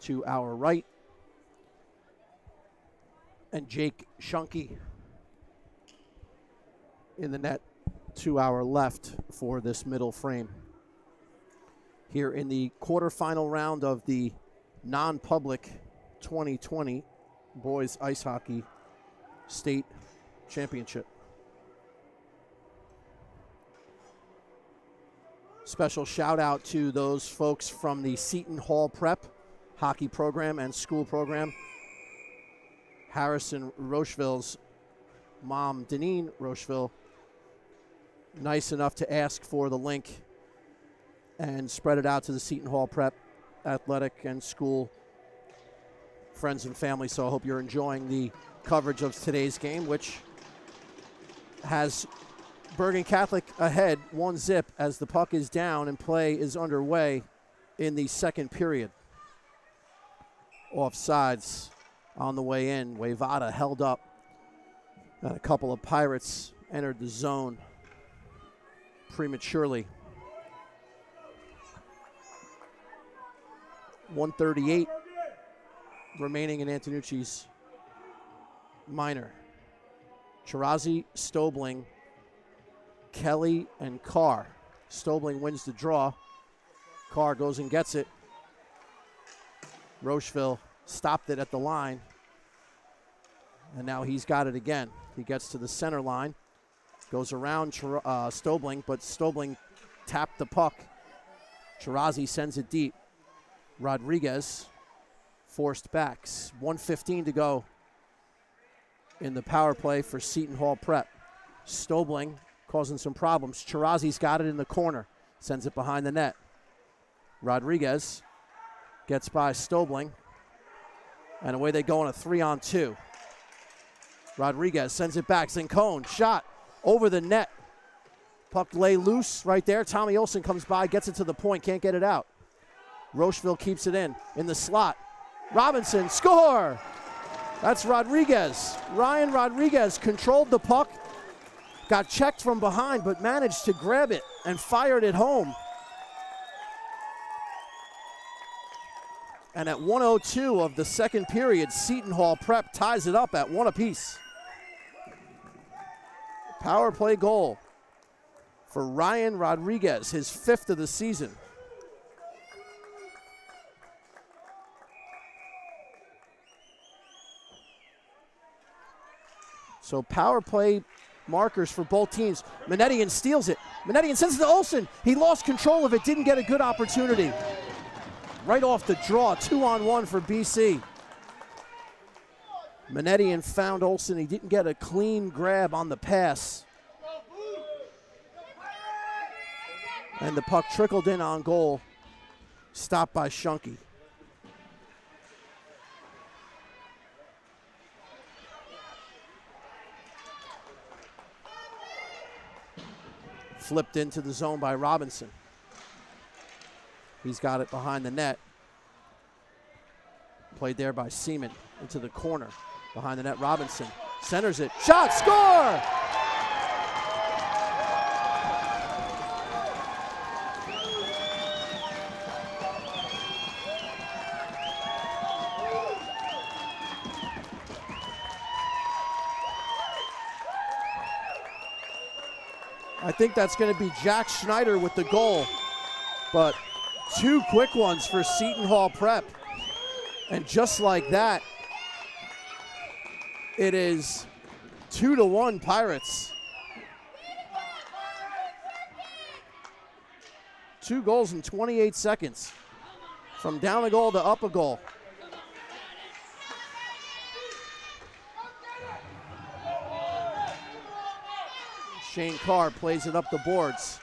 to our right, and Jake Shunke in the net to our left for this middle frame. Here in the quarterfinal round of the non-public 2020 Boys Ice Hockey State Championship. Special shout out to those folks from the Seton Hall Prep hockey program and school program. Harrison Rocheville's mom, Deneen Rocheville, nice enough to ask for the link and spread it out to the Seton Hall Prep athletic and school friends and family. So I hope you're enjoying the coverage of today's game, which has Bergen Catholic ahead 1-0 as the puck is down and play is underway in the second period. Offsides on the way in. Wayvada held up, and a couple of Pirates entered the zone prematurely. 138 remaining in Antonucci's minor. Chirazi, Stobling, Kelly, and Carr. Stobling wins the draw. Carr goes and gets it. Rocheville stopped it at the line, and now he's got it again. He gets to the center line, goes around Stobling, but Stobling tapped the puck. Chirazi sends it deep. Rodriguez forced back. 1:15 to go in the power play for Seton Hall Prep. Stobling causing some problems. Chirazi's got it in the corner, sends it behind the net. Rodriguez gets by Stobling, and away they go on a 3-on-2. Rodriguez sends it back. Zincone, shot over the net. Puck lay loose right there. Tommy Olsen comes by, gets it to the point, can't get it out. Rocheville keeps it in the slot. Robinson, score! That's Rodriguez. Ryan Rodriguez controlled the puck, got checked from behind, but managed to grab it and fired it home. And at 1:02 of the second period, Seton Hall Prep ties it up at 1 apiece. Power play goal for Ryan Rodriguez, his 5th of the season. So power play markers for both teams. Manetian steals it. Manetian sends it to Olsen. He lost control of it, didn't get a good opportunity. Right off the draw, 2-on-1 for BC. Manetian found Olsen. He didn't get a clean grab on the pass. And the puck trickled in on goal, stopped by Shunke. Flipped into the zone by Robinson. He's got it behind the net. Played there by Seaman into the corner. Behind the net, Robinson centers it. Shot, score! I think that's going to be Jack Schneider with the goal. But 2 quick ones for Seton Hall Prep. And just like that, it is 2-1 Pirates. 2 goals in 28 seconds. From down a goal to up a goal. Shane Carr plays it up the boards.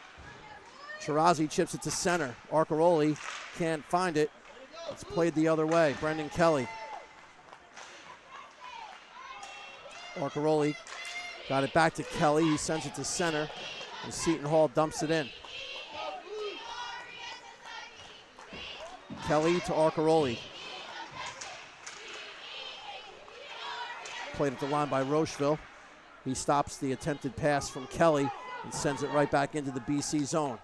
Shirazi chips it to center. Arcaroli can't find it. It's played the other way. Brendan Kelly. Arcaroli got it back to Kelly. He sends it to center. And Seton Hall dumps it in. Kelly to Arcaroli. Played at the line by Rocheville. He stops the attempted pass from Kelly and sends it right back into the BC zone.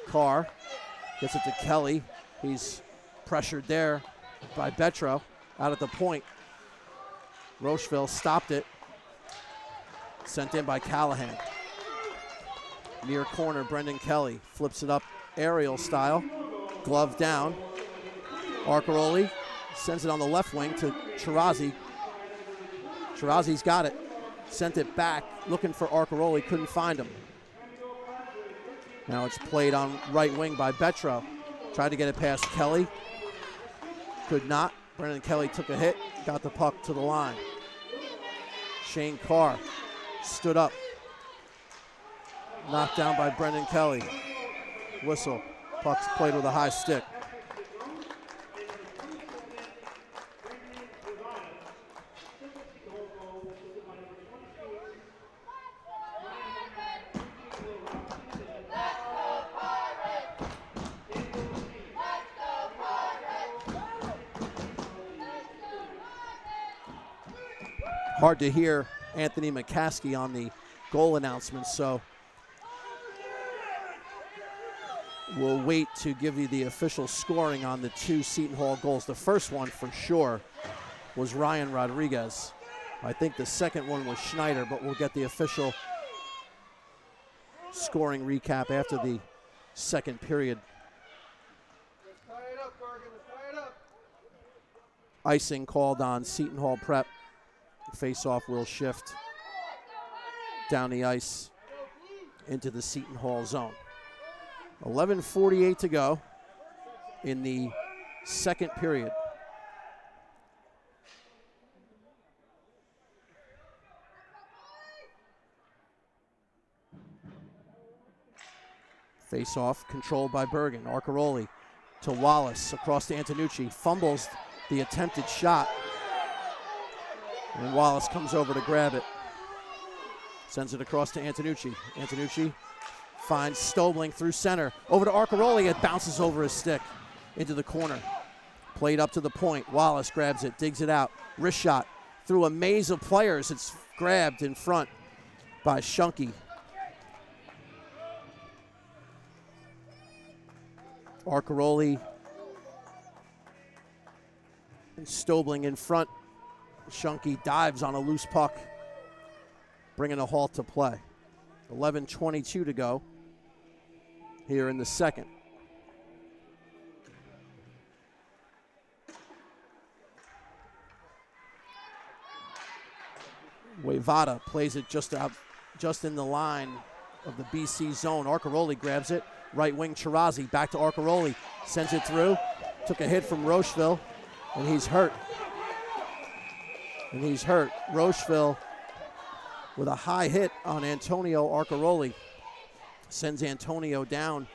Carr gets it to Kelly. He's pressured there by Betro out at the point. Rocheville stopped it. Sent in by Callahan. Near corner, Brendan Kelly flips it up aerial style. Glove down. Arcaroli sends it on the left wing to Shirazi. Shirazi's got it. Sent it back, looking for Arcaroli, couldn't find him. Now it's played on right wing by Betro. Tried to get it past Kelly. Could not. Brendan Kelly took a hit, got the puck to the line. Shane Carr stood up. Knocked down by Brendan Kelly. Whistle. Puck's played with a high stick. Hard to hear Anthony McCaskey on the goal announcement, so we'll wait to give you the official scoring on the 2 Seton Hall goals. The first one, for sure, was Ryan Rodriguez. I think the second one was Schneider, but we'll get the official scoring recap after the second period. Let's tie it up, Bergen. Let's tie it up. Icing called on Seton Hall Prep. Face-off will shift down the ice into the Seton Hall zone. 11:48 to go in the second period. Face-off controlled by Bergen. Arcaroli to Wallace across to Antonucci. Fumbles the attempted shot. And Wallace comes over to grab it. Sends it across to Antonucci. Antonucci finds Stobling through center. Over to Arcaroli. It bounces over his stick into the corner. Played up to the point. Wallace grabs it, digs it out. Wrist shot through a maze of players. It's grabbed in front by Shunky. Arcaroli and Stobling in front. Shunky dives on a loose puck, bringing a halt to play. 11:22 to go here in the second. Wavada plays it just in the line of the BC zone. Arcaroli grabs it. Right wing Chirazi back to Arcaroli. Sends it through. Took a hit from Rocheville, and he's hurt. Rocheville with a high hit on Antonio Arcaroli. Sends Antonio down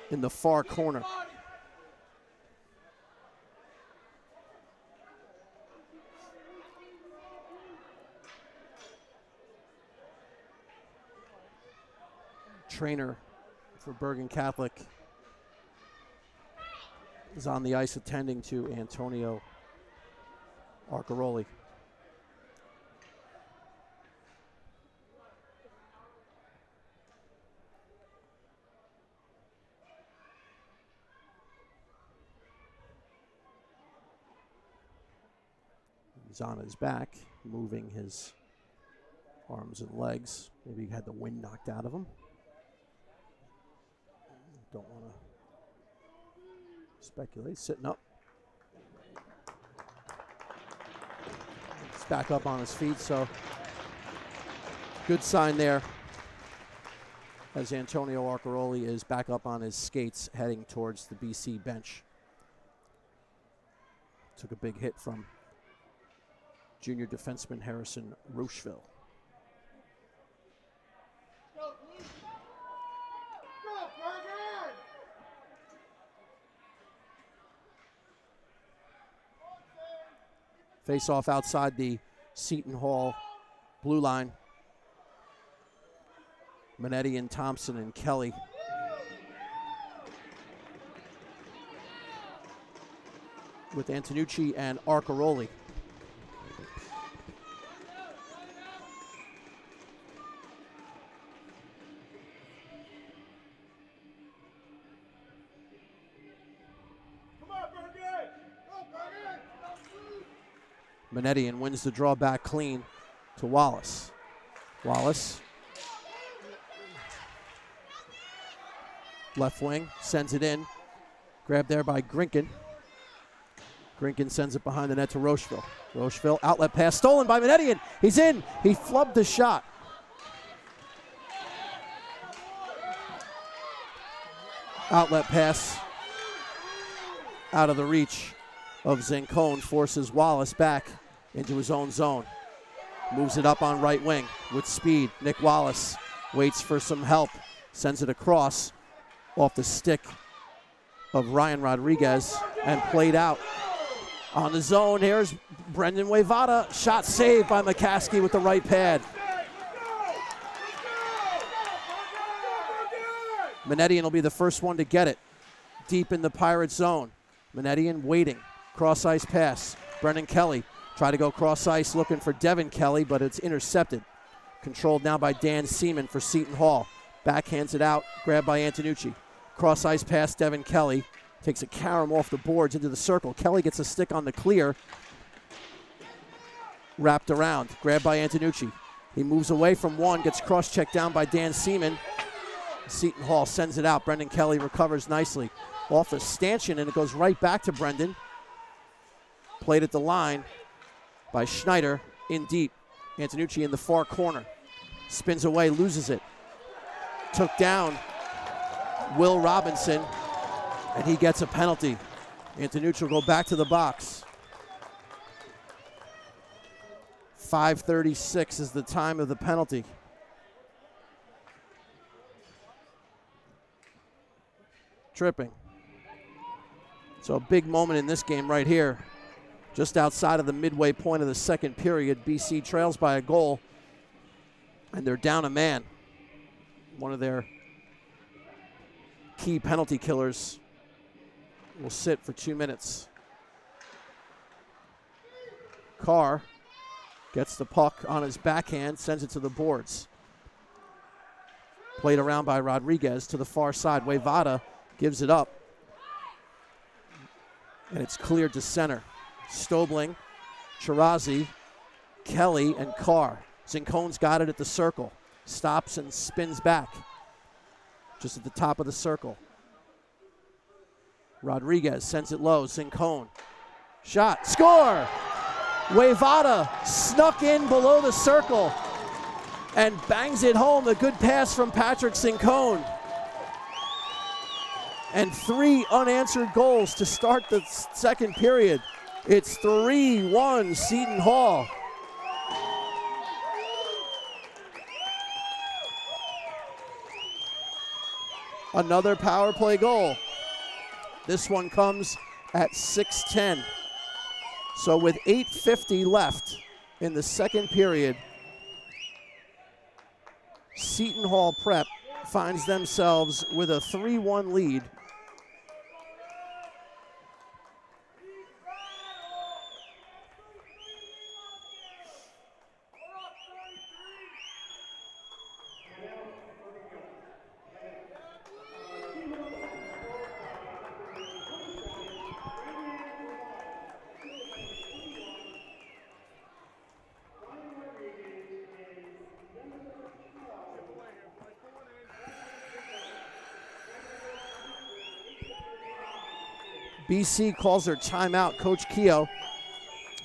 in the far corner. Trainer for Bergen Catholic is on the ice attending to Antonio Arcaroli. He's on his back, moving his arms and legs. Maybe he had the wind knocked out of him. Don't want to speculate. Sitting up. He's back up on his feet, so good sign there as Antonio Arcaroli is back up on his skates heading towards the BC bench. Took a big hit from junior defenseman Harrison Rocheville. Face off outside the Seton Hall blue line. Minetti and Thompson and Kelly. With Antonucci and Arcaroli. Minetti wins the draw back clean to Wallace. Wallace. Left wing, sends it in. Grabbed there by Grinkin. Grinkin sends it behind the net to Rocheville. Rocheville, outlet pass, stolen by Minetti. He's in. He flubbed the shot. Outlet pass out of the reach of Zincone, forces Wallace back into his own zone. Moves it up on right wing with speed. Nick Wallace waits for some help, sends it across off the stick of Ryan Rodriguez and played out. On the zone, here's Brendan Wayvada. Shot saved by McCaskey with the right pad. Minetti will be the first one to get it. Deep in the Pirate zone. Minetti waiting. Cross ice pass. Brendan Kelly try to go cross ice looking for Devin Kelly, but it's intercepted. Controlled now by Dan Seaman for Seton Hall. Backhands it out, grabbed by Antonucci. Cross ice pass, Devin Kelly. Takes a carom off the boards into the circle. Kelly gets a stick on the clear. Wrapped around, grabbed by Antonucci. He moves away from one, gets cross-checked down by Dan Seaman. Seton Hall sends it out. Brendan Kelly recovers nicely off a stanchion, and it goes right back to Brendan. Played at the line by Schneider in deep. Antonucci in the far corner. Spins away, loses it. Took down Will Robinson, and he gets a penalty. Antonucci will go back to the box. 5:36 is the time of the penalty. Tripping. So a big moment in this game right here. Just outside of the midway point of the second period, BC trails by a goal, and they're down a man. One of their key penalty killers will sit for 2 minutes. Carr gets the puck on his backhand, sends it to the boards. Played around by Rodriguez to the far side. Wayvada gives it up, and it's cleared to center. Stobling, Chirazi, Kelly, and Carr. Zincone's got it at the circle. Stops and spins back. Just at the top of the circle. Rodriguez sends it low. Zincone. Shot. Score! Wayvada snuck in below the circle and bangs it home. A good pass from Patrick Zincone. And 3 unanswered goals to start the second period. It's 3-1 Seton Hall. Another power play goal. This one comes at 6:10. So with 8:50 left in the second period, Seton Hall Prep finds themselves with a 3-1 lead. BC calls their timeout. Coach Keogh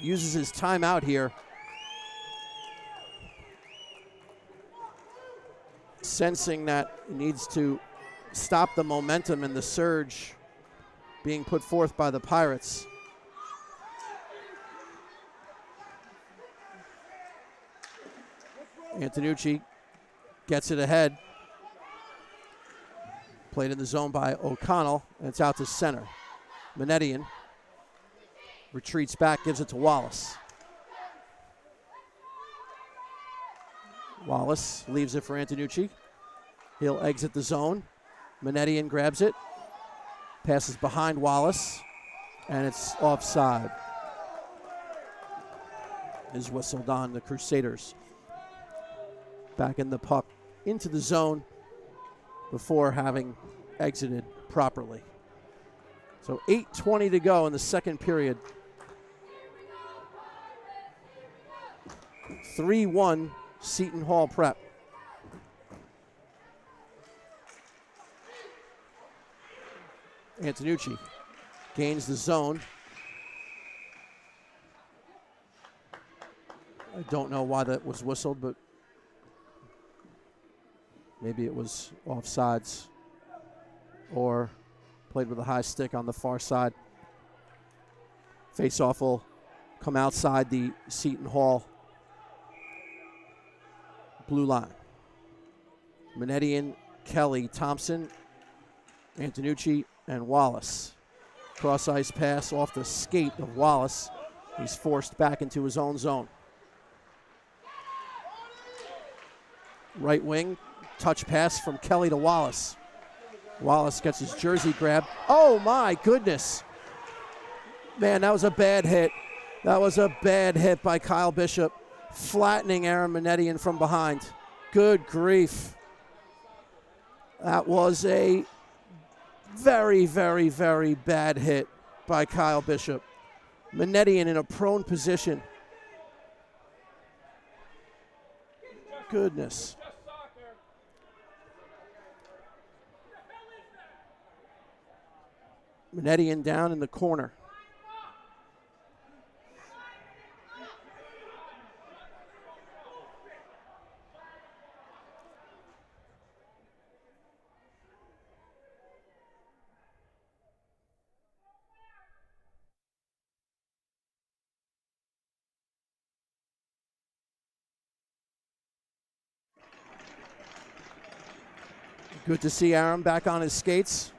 uses his timeout here. Sensing that he needs to stop the momentum and the surge being put forth by the Pirates. Antonucci gets it ahead. Played in the zone by O'Connell, and it's out to center. Manetian retreats back, gives it to Wallace. Wallace leaves it for Antonucci. He'll exit the zone. Manetian grabs it, passes behind Wallace, and it's offside. Is whistled on the Crusaders. Backing the puck into the zone before having exited properly. So 8:20 to go in the second period. 3-1 Seton Hall Prep. Antonucci gains the zone. I don't know why that was whistled, but maybe it was offsides or played with a high stick on the far side. Face-off will come outside the Seton Hall blue line. Manetian, Kelly, Thompson, Antonucci, and Wallace. Cross-ice pass off the skate of Wallace. He's forced back into his own zone. Right wing, touch pass from Kelly to Wallace. Wallace gets his jersey grabbed. Oh my goodness. Man, that was a bad hit. That was a bad hit by Kyle Bishop, flattening Aaron Manetian from behind. Good grief. That was a very, very, very bad hit by Kyle Bishop. Manetian in a prone position. Goodness. Manetian down in the corner. Good to see Aaron back on his skates.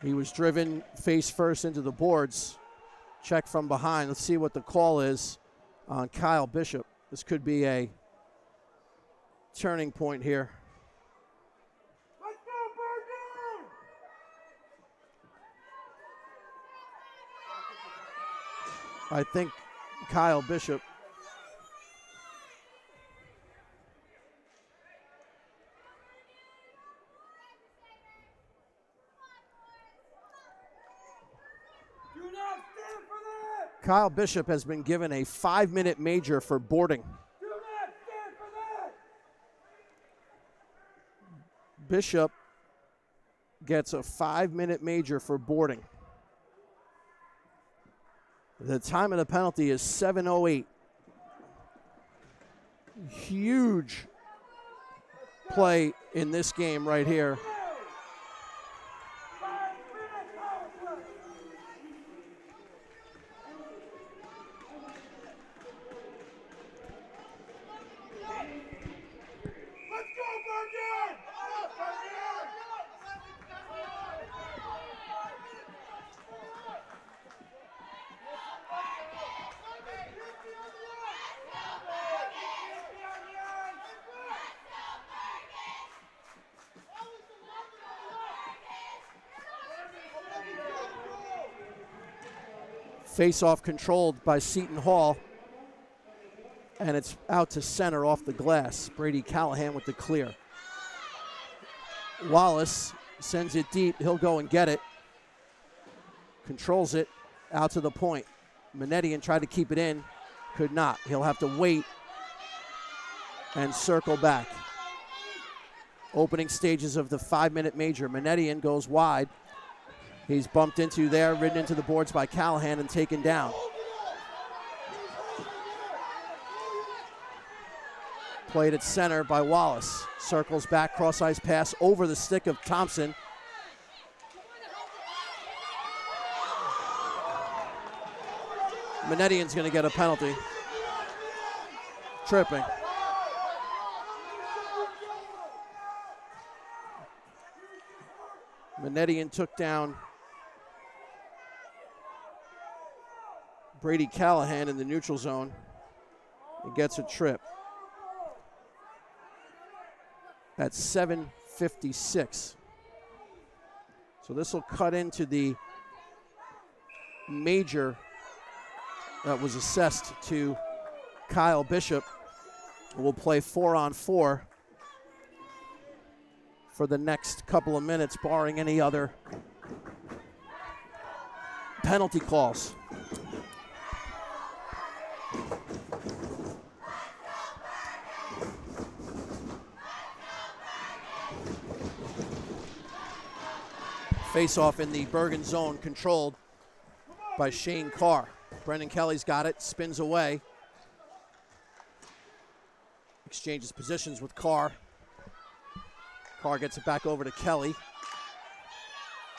He was driven face first into the boards. Check from behind. Let's see what the call is on Kyle Bishop. This could be a turning point here. Let's go, Bergen! I think Kyle Bishop Kyle Bishop has been given a 5-minute major for boarding. Do not stand for that! Bishop gets a 5-minute major for boarding. The time of the penalty is 7:08. Huge play in this game right here. Face-off controlled by Seton Hall, and it's out to center off the glass. Brady Callahan with the clear. Wallace sends it deep. He'll go and get it. Controls it out to the point. Manetian tried to keep it in. Could not. He'll have to wait and circle back. Opening stages of the 5-minute major. Manetian goes wide. He's bumped into there, ridden into the boards by Callahan and taken down. Played at center by Wallace. Circles back, cross-ice pass over the stick of Thompson. Manetian's going to get a penalty. Tripping. Manetian took down Brady Callahan in the neutral zone. He gets a trip. At 7:56. So this will cut into the major that was assessed to Kyle Bishop. We'll play 4-on-4 for the next couple of minutes, barring any other penalty calls. Face-off in the Bergen zone, controlled by Shane Carr. Brendan Kelly's got it, spins away. Exchanges positions with Carr. Carr gets it back over to Kelly.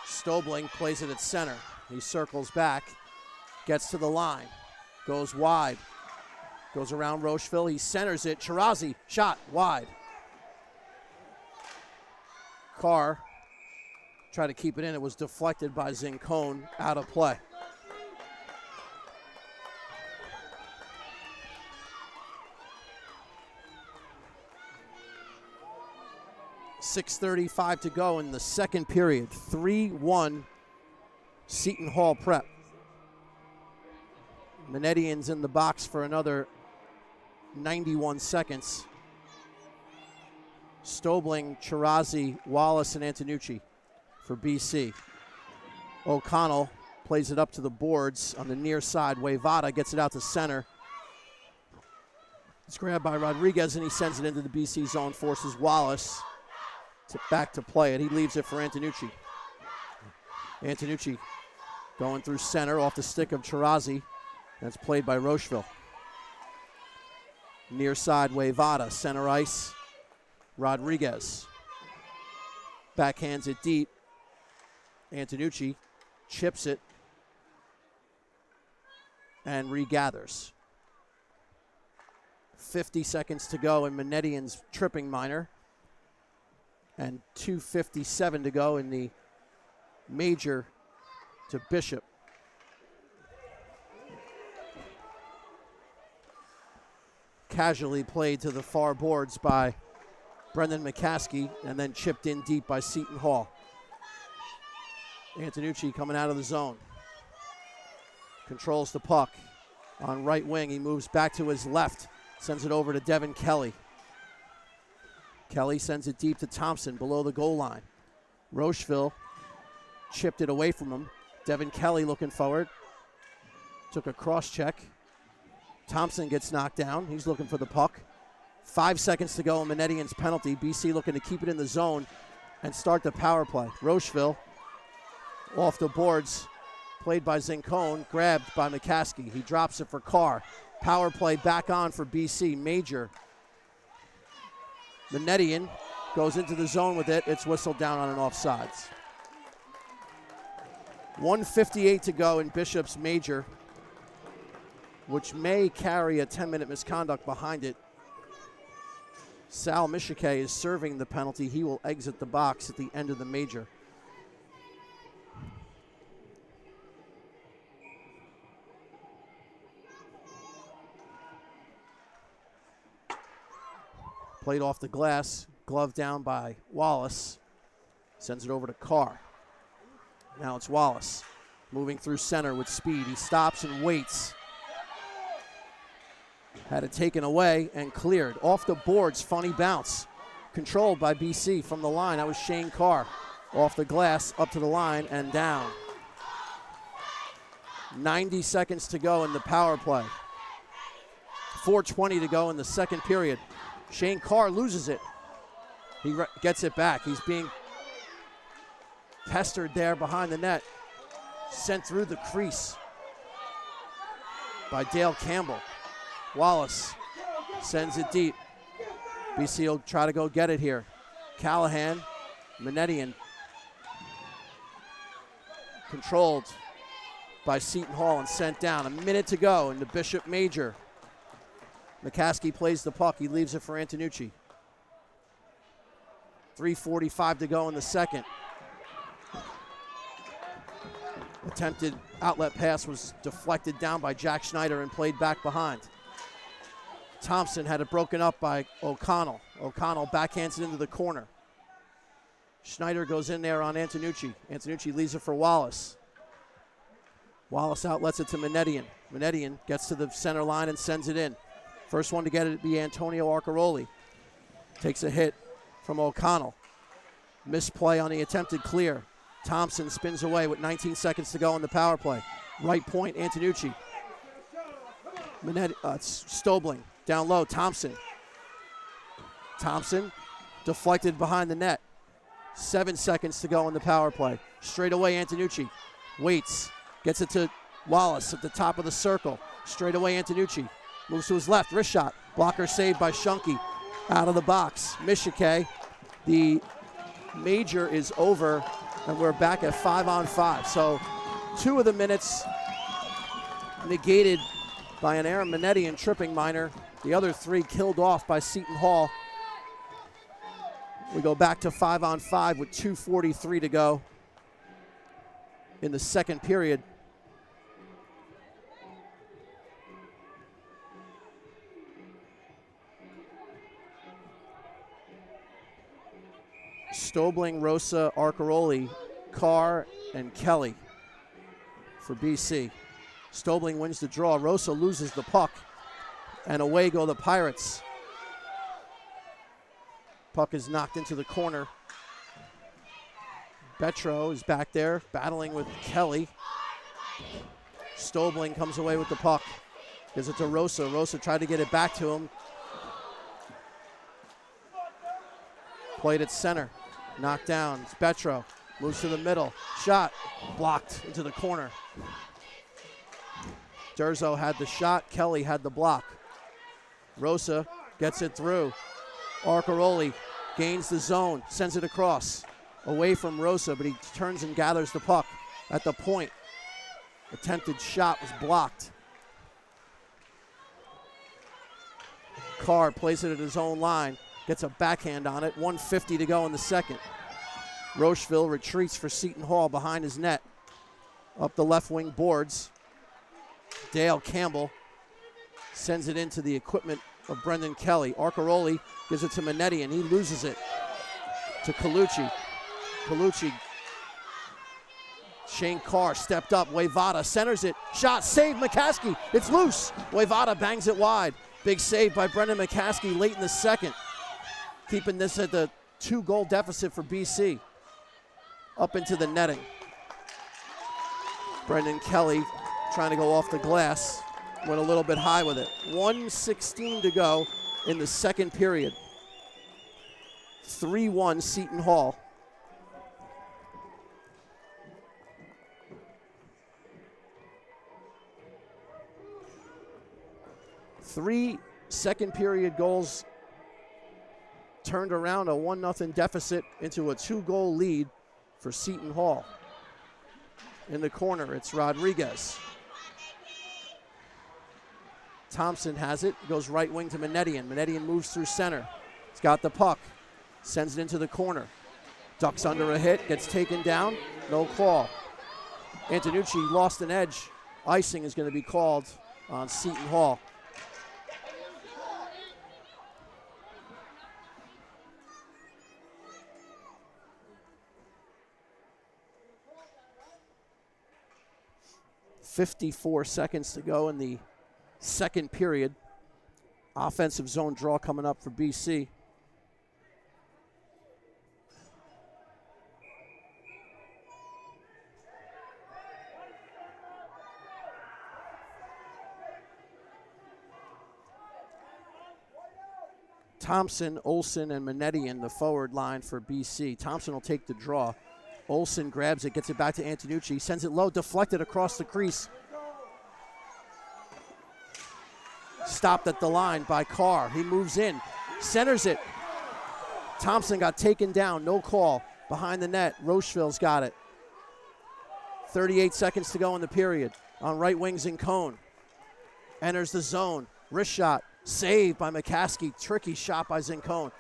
Stobling plays it at center. He circles back, gets to the line, goes wide, goes around Rocheville. He centers it. Chirazi, shot wide. Carr tried to keep it in. It was deflected by Zincone, out of play. .6:35 to go in the second period. 3-1 Seton Hall Prep. Manetian's in the box for another 91 seconds. Stobling, Chirazi, Wallace, and Antonucci for BC. O'Connell plays it up to the boards on the near side. Wayvada gets it out to center. It's grabbed by Rodriguez, and he sends it into the BC zone, forces Wallace back to play it. He leaves it for Antonucci. Antonucci going through center off the stick of Chirazi. That's played by Rocheville. Near side, Wayvada, center ice, Rodriguez. Backhands it deep. Antonucci chips it and regathers. 50 seconds to go in Manetian's tripping minor. And 2:57 to go in the major to Bishop. Casually played to the far boards by Brendan McCaskey and then chipped in deep by Seton Hall. Antonucci coming out of the zone. Controls the puck. On right wing, he moves back to his left. Sends it over to Devin Kelly. Kelly sends it deep to Thompson below the goal line. Rocheville chipped it away from him. Devin Kelly looking forward. Took a cross check. Thompson gets knocked down. He's looking for the puck. 5 seconds to go in Manetian's penalty. BC looking to keep it in the zone and start the power play. Rocheville off the boards. Played by Zincone. Grabbed by McCaskey. He drops it for Carr. Power play back on for BC. Major. Manetian goes into the zone with it. It's whistled down on an offsides. 1:58 to go in Bishop's major, which may carry a 10-minute misconduct behind it. Sal Michike is serving the penalty. He will exit the box at the end of the major. Played off the glass, glove down by Wallace. Sends it over to Carr. Now it's Wallace moving through center with speed. He stops and waits. Had it taken away and cleared. Off the boards, funny bounce. Controlled by BC from the line. That was Shane Carr. Off the glass, up to the line, and down. 90 seconds to go in the power play. 4:20 to go in the second period. Shane Carr loses it. He gets it back. He's being pestered there behind the net. Sent through the crease by Dale Campbell. Wallace sends it deep. BC will try to go get it here. Callahan, Manetian, controlled by Seton Hall and sent down. A minute to go in the Bishop Major. McCaskey plays the puck. He leaves it for Antonucci. 3:45 to go in the second. Attempted outlet pass was deflected down by Jack Schneider and played back behind. Thompson had it broken up by O'Connell. O'Connell backhands it into the corner. Schneider goes in there on Antonucci. Antonucci leaves it for Wallace. Wallace outlets it to Manetian. Manetian gets to the center line and sends it in. First one to get it would be Antonio Arcaroli. Takes a hit from O'Connell. Misplay on the attempted clear. Thompson spins away with 19 seconds to go on the power play. Right point, Antonucci. Stobling down low, Thompson. Thompson deflected behind the net. 7 seconds to go on the power play. Straight away, Antonucci waits. Gets it to Wallace at the top of the circle. Straight away, Antonucci. Moves to his left, wrist shot. Blocker saved by Shunky. Out of the box. Michike, the major is over, and we're back at 5-on-5. So 2 of the minutes negated by an Aaron Manetian tripping minor. The other 3 killed off by Seton Hall. We go back to 5-on-5 with 2:43 to go in the second period. Stobling, Rosa, Arcaroli, Carr, and Kelly for BC. Stobling wins the draw. Rosa loses the puck, and away go the Pirates. Puck is knocked into the corner. Betro is back there battling with Kelly. Stobling comes away with the puck. Gives it to Rosa. Rosa tried to get it back to him. Played at center. Knocked down. It's Betro. Moves to the middle. Shot. Blocked into the corner. Durzo had the shot. Kelly had the block. Rosa gets it through. Arcaroli gains the zone. Sends it across. Away from Rosa, but he turns and gathers the puck at the point. Attempted shot was blocked. Carr plays it at his own line. Gets a backhand on it. 1:50 to go in the second. Rocheville retreats for Seton Hall behind his net. Up the left wing boards. Dale Campbell sends it into the equipment of Brendan Kelly. Arcaroli gives it to Manetian. He loses it to Colucci. Colucci. Shane Carr stepped up. Wayvada centers it. Shot saved McCaskey. It's loose. Wayvada bangs it wide. Big save by Brendan McCaskey late in the second. Keeping this at the 2-goal deficit for BC. Up into the netting. Brendan Kelly trying to go off the glass. Went a little bit high with it. 1:16 to go in the second period. 3-1 Seton Hall. Three second period goals turned around a 1-0 deficit into a 2-goal lead for Seton Hall. In the corner, it's Rodriguez. Thompson has it, goes right wing to Manetian. Manetian moves through center. He's got the puck, sends it into the corner. Ducks under a hit, gets taken down, no call. Antonucci lost an edge. Icing is going to be called on Seton Hall. .54 seconds to go in the second period. Offensive zone draw coming up for BC. Thompson, Olsen, and Manetian, the forward line for BC. Thompson will take the draw. Olsen grabs it, gets it back to Antonucci, sends it low, deflected across the crease. Stopped at the line by Carr. He moves in, centers it. Thompson got taken down, no call. Behind the net, Rocheville's got it. 38 seconds to go in the period. On right wing, Zincone. Enters the zone, wrist shot, saved by McCaskey. Tricky shot by Zincone.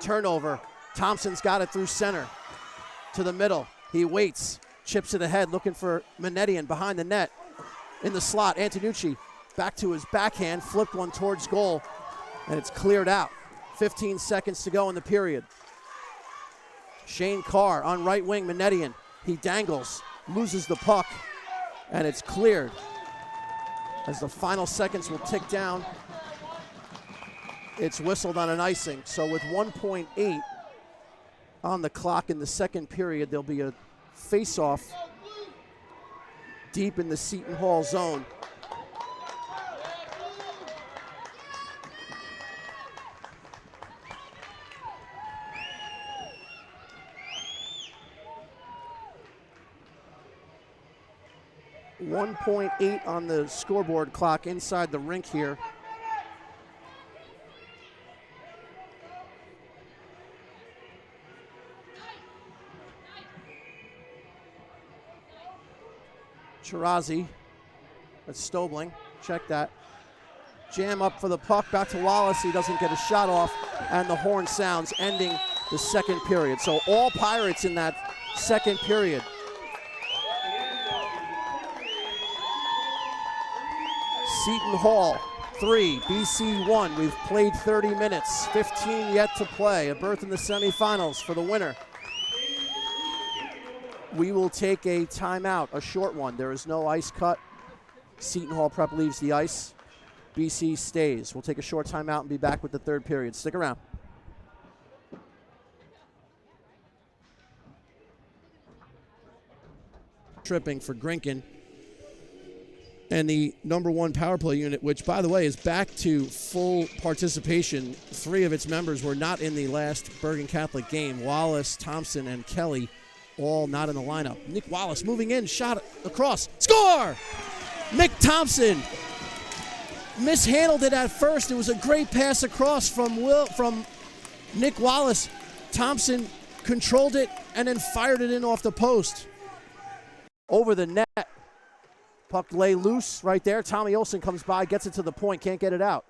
Turnover, Thompson's got it through center. To the middle, he waits, chips it ahead, looking for Manetian behind the net. In the slot, Antonucci back to his backhand, flipped one towards goal, and it's cleared out. 15 seconds to go in the period. Shane Carr on right wing, Manetian. He dangles, loses the puck, and it's cleared. As the final seconds will tick down, it's whistled on an icing. So with 1.8 on the clock in the second period, there'll be a face-off deep in the Seton Hall zone. .8 on the scoreboard clock inside the rink here. Chirazi, that's Stobling, check that. Jam up for the puck, back to Wallace, he doesn't get a shot off, and the horn sounds, ending the second period. So all Pirates in that second period. Seton Hall 3, BC 1. We've played 30 minutes, 15 yet to play. A berth in the semifinals for the winner. We will take a timeout, a short one. There is no ice cut. Seton Hall Prep leaves the ice. BC stays. We'll take a short timeout and be back with the third period. Stick around. Tripping for Grinkin. And the number one power play unit, which, by the way, is back to full participation. 3 of its members were not in the last Bergen Catholic game. Wallace, Thompson, and Kelly all not in the lineup. Nick Wallace moving in, shot across, score! Mick Thompson mishandled it at first. It was a great pass across from Nick Wallace. Thompson controlled it and then fired it in off the post. Over the net. Puck lay loose right there. Tommy Olsen comes by, gets it to the point, can't get it out.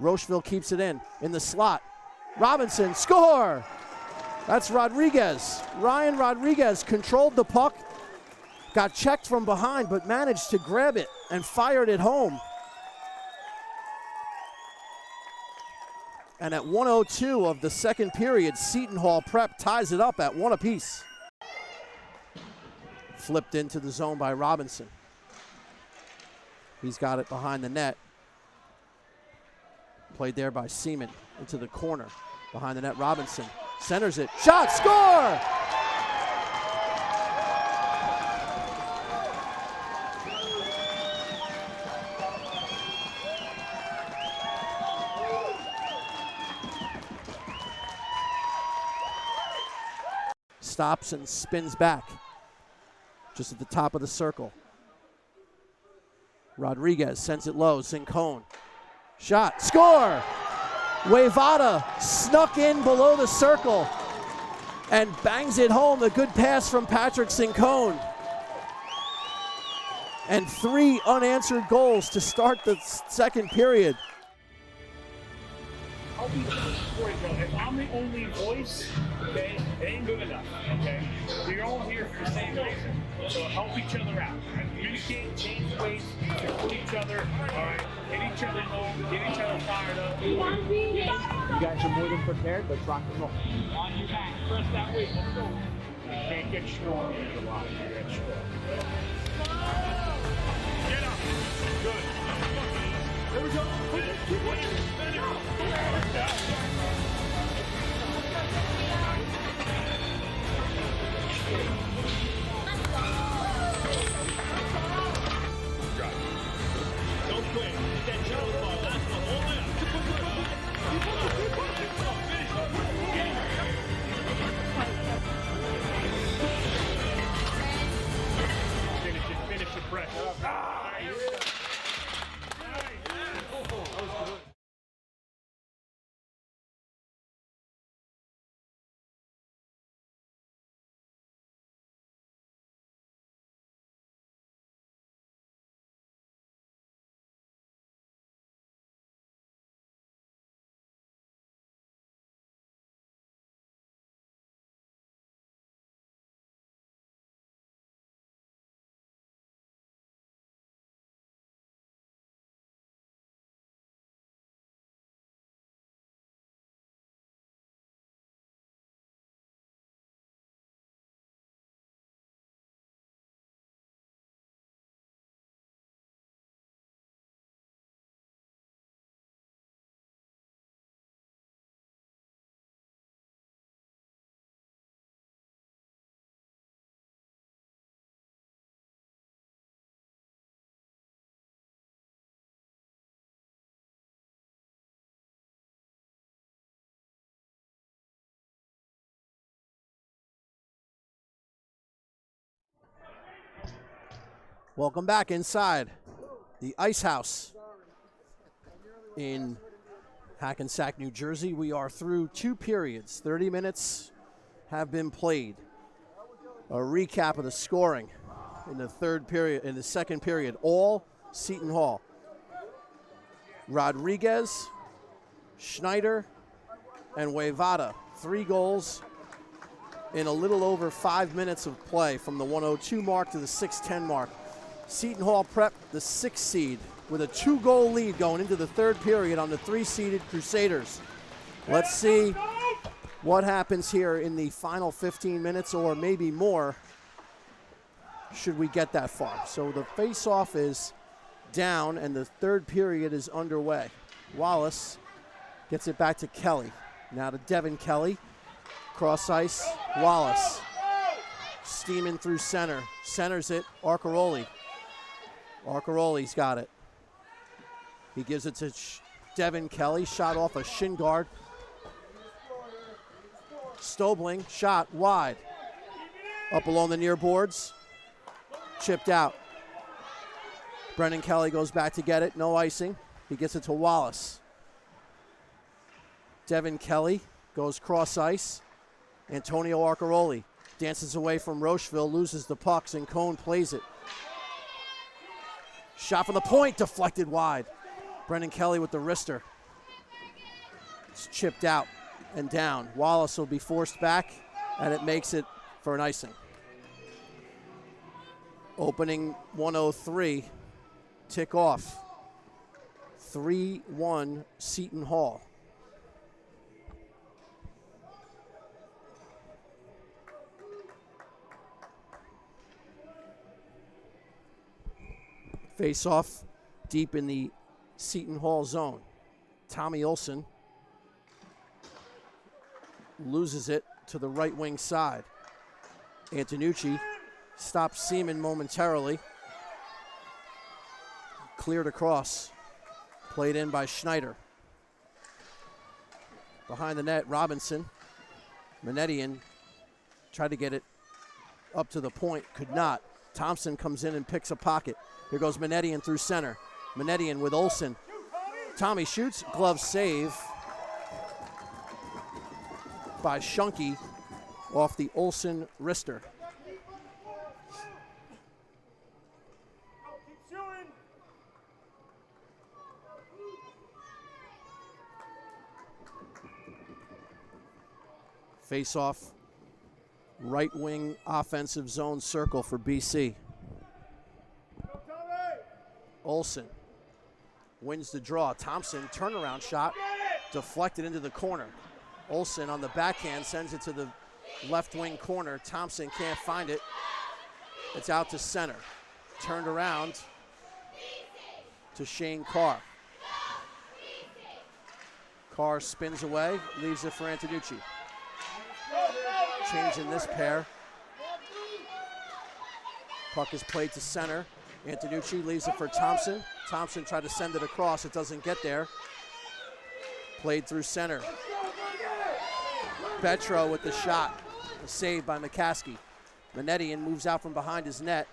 Rocheville keeps it in the slot. Robinson, score! That's Rodriguez. Ryan Rodriguez controlled the puck, got checked from behind, but managed to grab it and fired it home. And at 1:02 of the second period, Seton Hall Prep ties it up at 1 apiece. Flipped into the zone by Robinson. He's got it behind the net. Played there by Seaman into the corner. Behind the net, Robinson centers it. Shot, score! Stops and spins back. Just at the top of the circle. Rodriguez sends it low, Zincone. Shot, score! Wavada snuck in below the circle and bangs it home. A good pass from Patrick Zincone. And 3 unanswered goals to start the second period. I'll be the first storyteller. If I'm the only voice, okay, it ain't good enough, okay? You're all here for the same reason. So help each other out. And communicate, change ways to put each other, all right? Get each other home, get each other fired up. You guys are more than prepared. Let's rock and roll. On your back, press that way, let's go. You can't get strong in a lot. You get strong. Get up. Good. There we go. Keep winning. Don't quit. Get that challenge ball. That's the whole way up. Finish. Welcome back inside the Ice House in Hackensack, New Jersey. We are through 2 periods. 30 minutes have been played. A recap of the scoring in the second period. All Seton Hall. Rodriguez, Schneider, and Wayvada. 3 goals in a little over 5 minutes of play from the 1:02 mark to the 6:10 mark. Seton Hall Prep, the 6th seed, with a 2-goal lead going into the third period on the 3-seeded Crusaders. Let's see what happens here in the final 15 minutes or maybe more should we get that far. So the face-off is down and the third period is underway. Wallace gets it back to Kelly. Now to Devin Kelly. Cross ice, Wallace. Steaming through center. Centers it, Arcaroli. Arcaroli's got it. He gives it to Devin Kelly. Shot off a shin guard. Stobling, shot wide. Up along the near boards. Chipped out. Brendan Kelly goes back to get it. No icing. He gets it to Wallace. Devin Kelly goes cross ice. Antonio Arcaroli dances away from Rocheville, loses the pucks, and Cone plays it. Shot from the point, deflected wide. Brendan Kelly with the wrister. It's chipped out and down. Wallace will be forced back, and it makes it for an icing. Opening 1:03, tick off. 3-1 Seton Hall. Face-off deep in the Seton Hall zone. Tommy Olson loses it to the right wing side. Antonucci stops Seaman momentarily. Cleared across. Played in by Schneider. Behind the net, Robinson. Manetian tried to get it up to the point, could not. Thompson comes in and picks a pocket. Here goes Manetian through center. Manetian with Olsen. Tommy shoots, glove save by Shunky off the Olsen wrister. Face-off, right wing offensive zone circle for BC. Olsen wins the draw. Thompson, turnaround shot, deflected into the corner. Olsen on the backhand sends it to the left wing corner. Thompson can't find it. It's out to center. Turned around to Shane Carr. Carr spins away, leaves it for Antonucci. Change in this pair. Puck is played to center. Antonucci leaves it for Thompson. Thompson tried to send it across. It doesn't get there. Played through center. Betro with the shot. Saved by McCaskey. Manetian moves out from behind his net.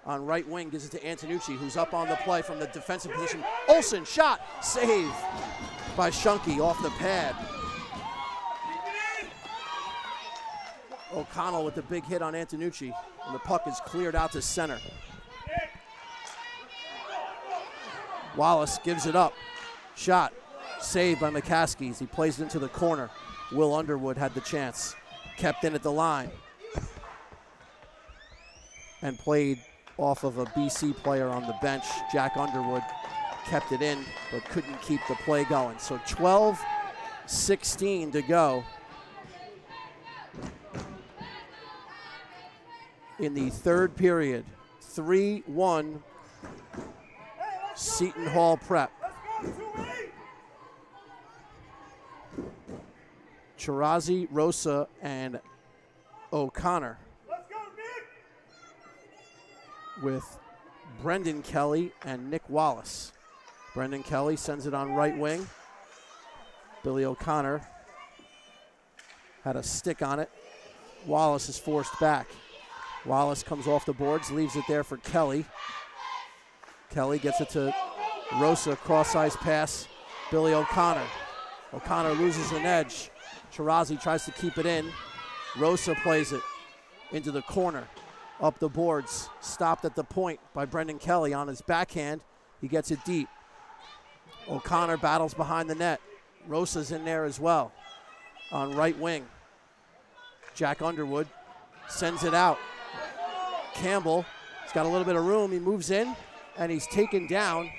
On right wing, gives it to Antonucci, who's up on the play from the defensive position. Olsen, shot, save by Shunky off the pad. O'Connell with the big hit on Antonucci, and the puck is cleared out to center. Wallace gives it up. Shot, saved by McCaskey as he plays it into the corner. Will Underwood had the chance. Kept in at the line. And played off of a BC player on the bench. Jack Underwood kept it in, but couldn't keep the play going. So 12:16 to go in the third period. 3-1 Seton Hall Prep. Chirazi, Rosa, and O'Connor with Brendan Kelly and Nick Wallace. Brendan Kelly sends it on right wing. Billy O'Connor had a stick on it. Wallace is forced back. Wallace comes off the boards, leaves it there for Kelly. Kelly gets it to Rosa, cross-ice pass, Billy O'Connor. O'Connor loses an edge. Chirazi tries to keep it in. Rosa plays it into the corner, up the boards, stopped at the point by Brendan Kelly on his backhand. He gets it deep. O'Connor battles behind the net. Rosa's in there as well on right wing. Jack Underwood sends it out. Campbell, he's got a little bit of room. He moves in, and he's taken down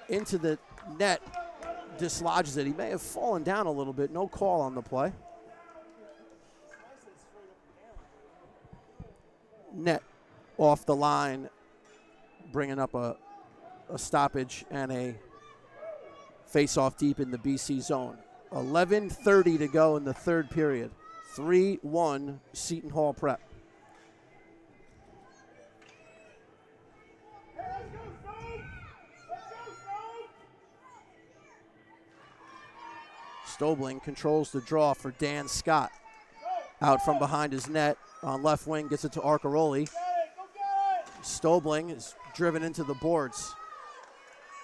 into the net, dislodges it. He may have fallen down a little bit. No call on the play. Net off the line, bringing up a stoppage and a face-off deep in the BC zone. 11:30 to go in the third period. 3-1 Seton Hall Prep. Stobling controls the draw for Dan Scott. Out from behind his net on left wing, gets it to Arcaroli. Stobling is driven into the boards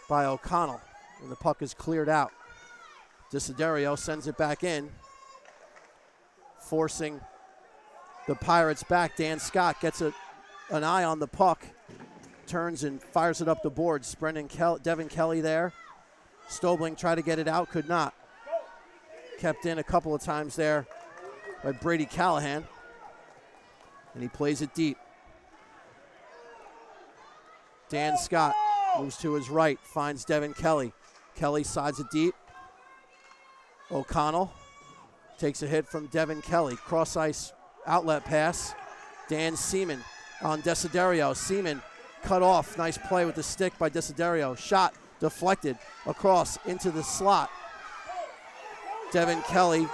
by O'Connell, and the puck is cleared out. Desiderio sends it back in, forcing the Pirates back. Dan Scott gets an eye on the puck, turns and fires it up the boards. Devin Kelly there. Stobling tried to get it out, could not. Kept in a couple of times there by Brady Callahan, and he plays it deep. Dan Scott moves to his right, finds Devin Kelly. Kelly sides it deep. O'Connell takes a hit from Devin Kelly. Cross-ice outlet pass. Dan Seaman on Desiderio. Seaman cut off. Nice play with the stick by Desiderio. Shot deflected across into the slot. Devin Kelly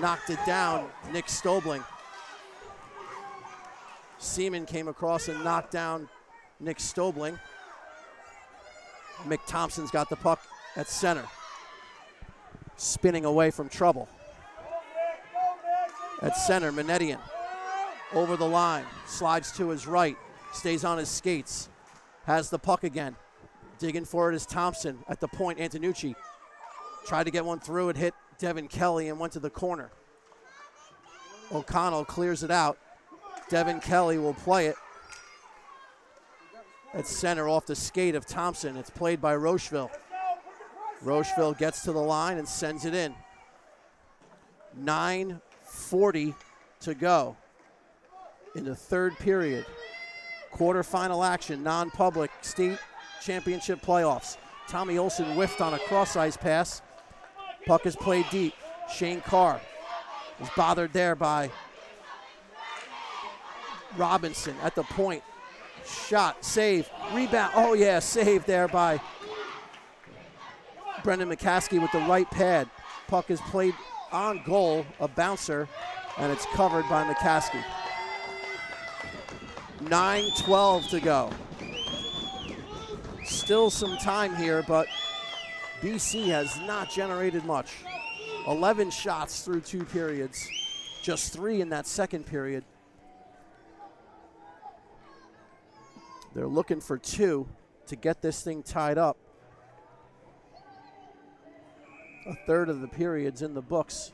knocked it down. Nick Stobling. Seaman came across and knocked down Nick Stobling. Mick Thompson's got the puck at center, spinning away from trouble. At center, Manetian over the line, slides to his right, stays on his skates, has the puck again. Digging for it is Thompson. At the point, Antonucci tried to get one through. It hit Devin Kelly and went to the corner. O'Connell clears it out. Devin Kelly will play it. At center off the skate of Thompson. It's played by Rocheville. Rocheville gets to the line and sends it in. 9:40 to go in the third period. Quarterfinal action, non-public state championship playoffs. Tommy Olson whiffed on a cross-ice pass. Puck is played deep. Shane Carr is bothered there by Robinson at the point. Shot, save, rebound. Oh yeah, save there by Brendan McCaskey with the right pad. Puck is played on goal, a bouncer, and it's covered by McCaskey. 9:12 to go. Still some time here, but BC has not generated much. 11 shots through 2 periods, just 3 in that second period. They're looking for 2 to get this thing tied up. A third of the period's in the books.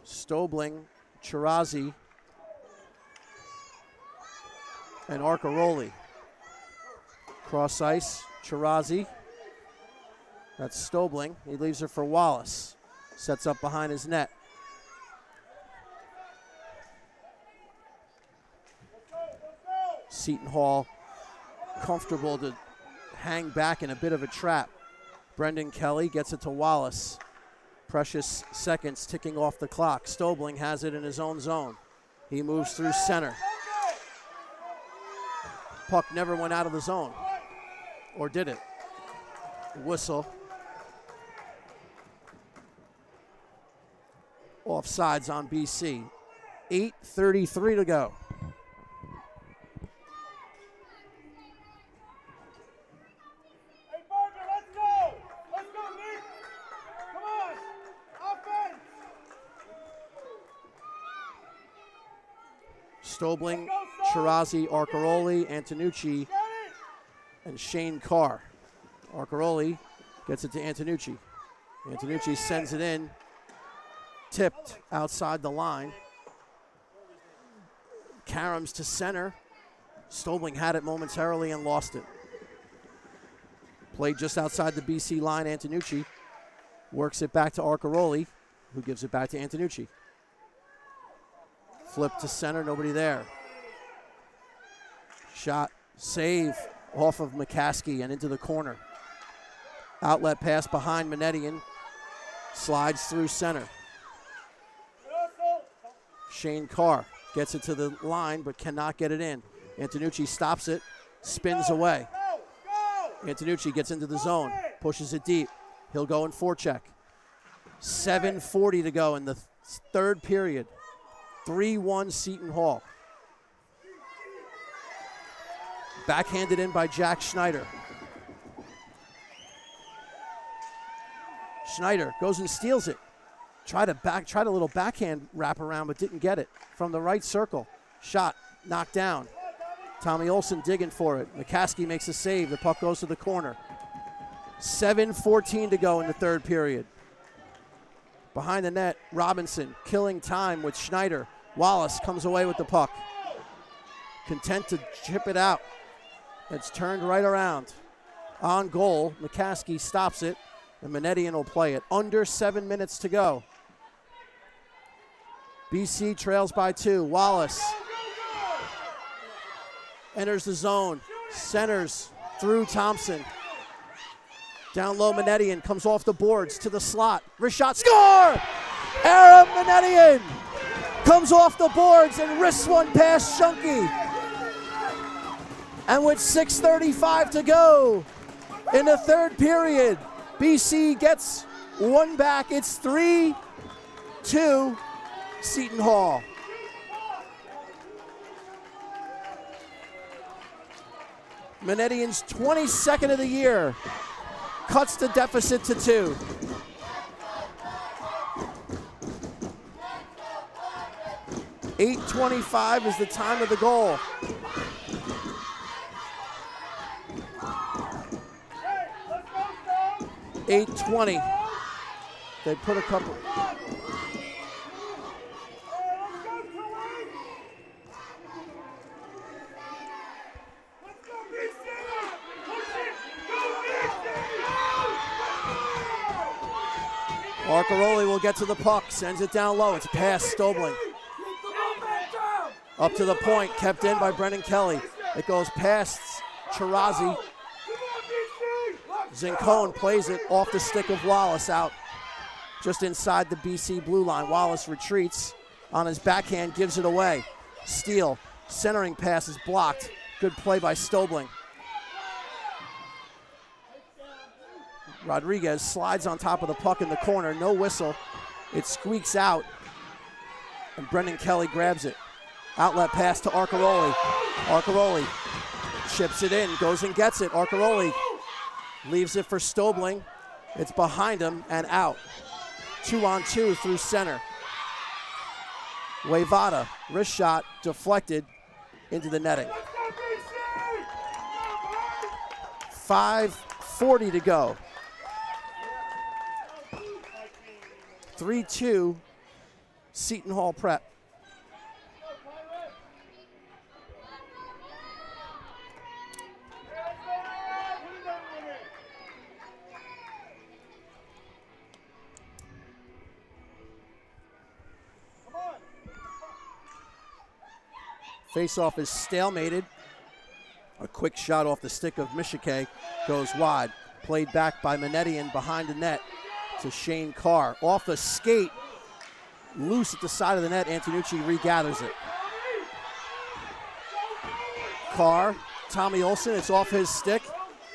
Stobling, Chirazi, and Arcaroli. Cross ice, Chirazi. That's Stobling. He leaves her for Wallace. Sets up behind his net. Seton Hall comfortable to hang back in a bit of a trap. Brendan Kelly gets it to Wallace. Precious seconds ticking off the clock. Stobling has it in his own zone. He moves through center. Puck never went out of the zone. Or did it? Whistle. Offsides on BC. 8:33 to go. Hey, Berger, let's go! Let's go, Nick! Come on! Offense! Stobling, Chirazi, Arcaroli, Antonucci, and Shane Carr. Arcaroli gets it to Antonucci. Antonucci sends it in, tipped outside the line. Karams to center. Stobling had it momentarily and lost it. Played just outside the BC line. Antonucci works it back to Arcaroli, who gives it back to Antonucci. Flip to center, nobody there. Shot, save off of McCaskey and into the corner. Outlet pass behind Manetian. Slides through center. Shane Carr gets it to the line but cannot get it in. Antonucci stops it, spins away. Antonucci gets into the zone, pushes it deep. He'll go in forecheck. 7:40 to go in the third period. 3-1 Seton Hall. Backhanded in by Jack Schneider. Schneider goes and steals it. Tried a little backhand wrap around, but didn't get it. From the right circle. Shot, knocked down. Tommy Olson digging for it. McCaskey makes a save. The puck goes to the corner. 7:14 to go in the third period. Behind the net, Robinson killing time with Schneider. Wallace comes away with the puck. Content to chip it out. It's turned right around. On goal, McCaskey stops it, and Manetian will play it. Under 7 minutes to go. BC trails by 2. Wallace enters the zone. Centers through Thompson. Down low, Manetian comes off the boards to the slot. Wrist shot, score! Aram Manetian comes off the boards and wrists one past Shunky. And with 6:35 to go in the third period, BC gets one back. It's 3-2 Seton Hall. Manetian's 22nd of the year. Cuts the deficit to 2. .825 is the time of the goal. .820. They put a couple. Arcaroli will get to the puck, sends it down low. It's past Stobling. Up to the point, kept in by Brendan Kelly. It goes past Chirazi. Zincone plays it off the stick of Wallace out just inside the BC blue line. Wallace retreats on his backhand, gives it away. Steele, centering pass is blocked. Good play by Stobling. Rodriguez slides on top of the puck in the corner, no whistle. It squeaks out, and Brendan Kelly grabs it. Outlet pass to Arcaroli. Arcaroli chips it in, goes and gets it. Arcaroli leaves it for Stobling. It's behind him and out. 2-on-2 through center. Wayvada, wrist shot, deflected into the netting. 5:40 to go. 3-2 Seton Hall Prep. Face-off is stalemated. A quick shot off the stick of Michike goes wide. Played back by Manetian behind the net to Shane Carr. Off a skate, loose at the side of the net. Antonucci regathers it. Carr, Tommy Olson, it's off his stick.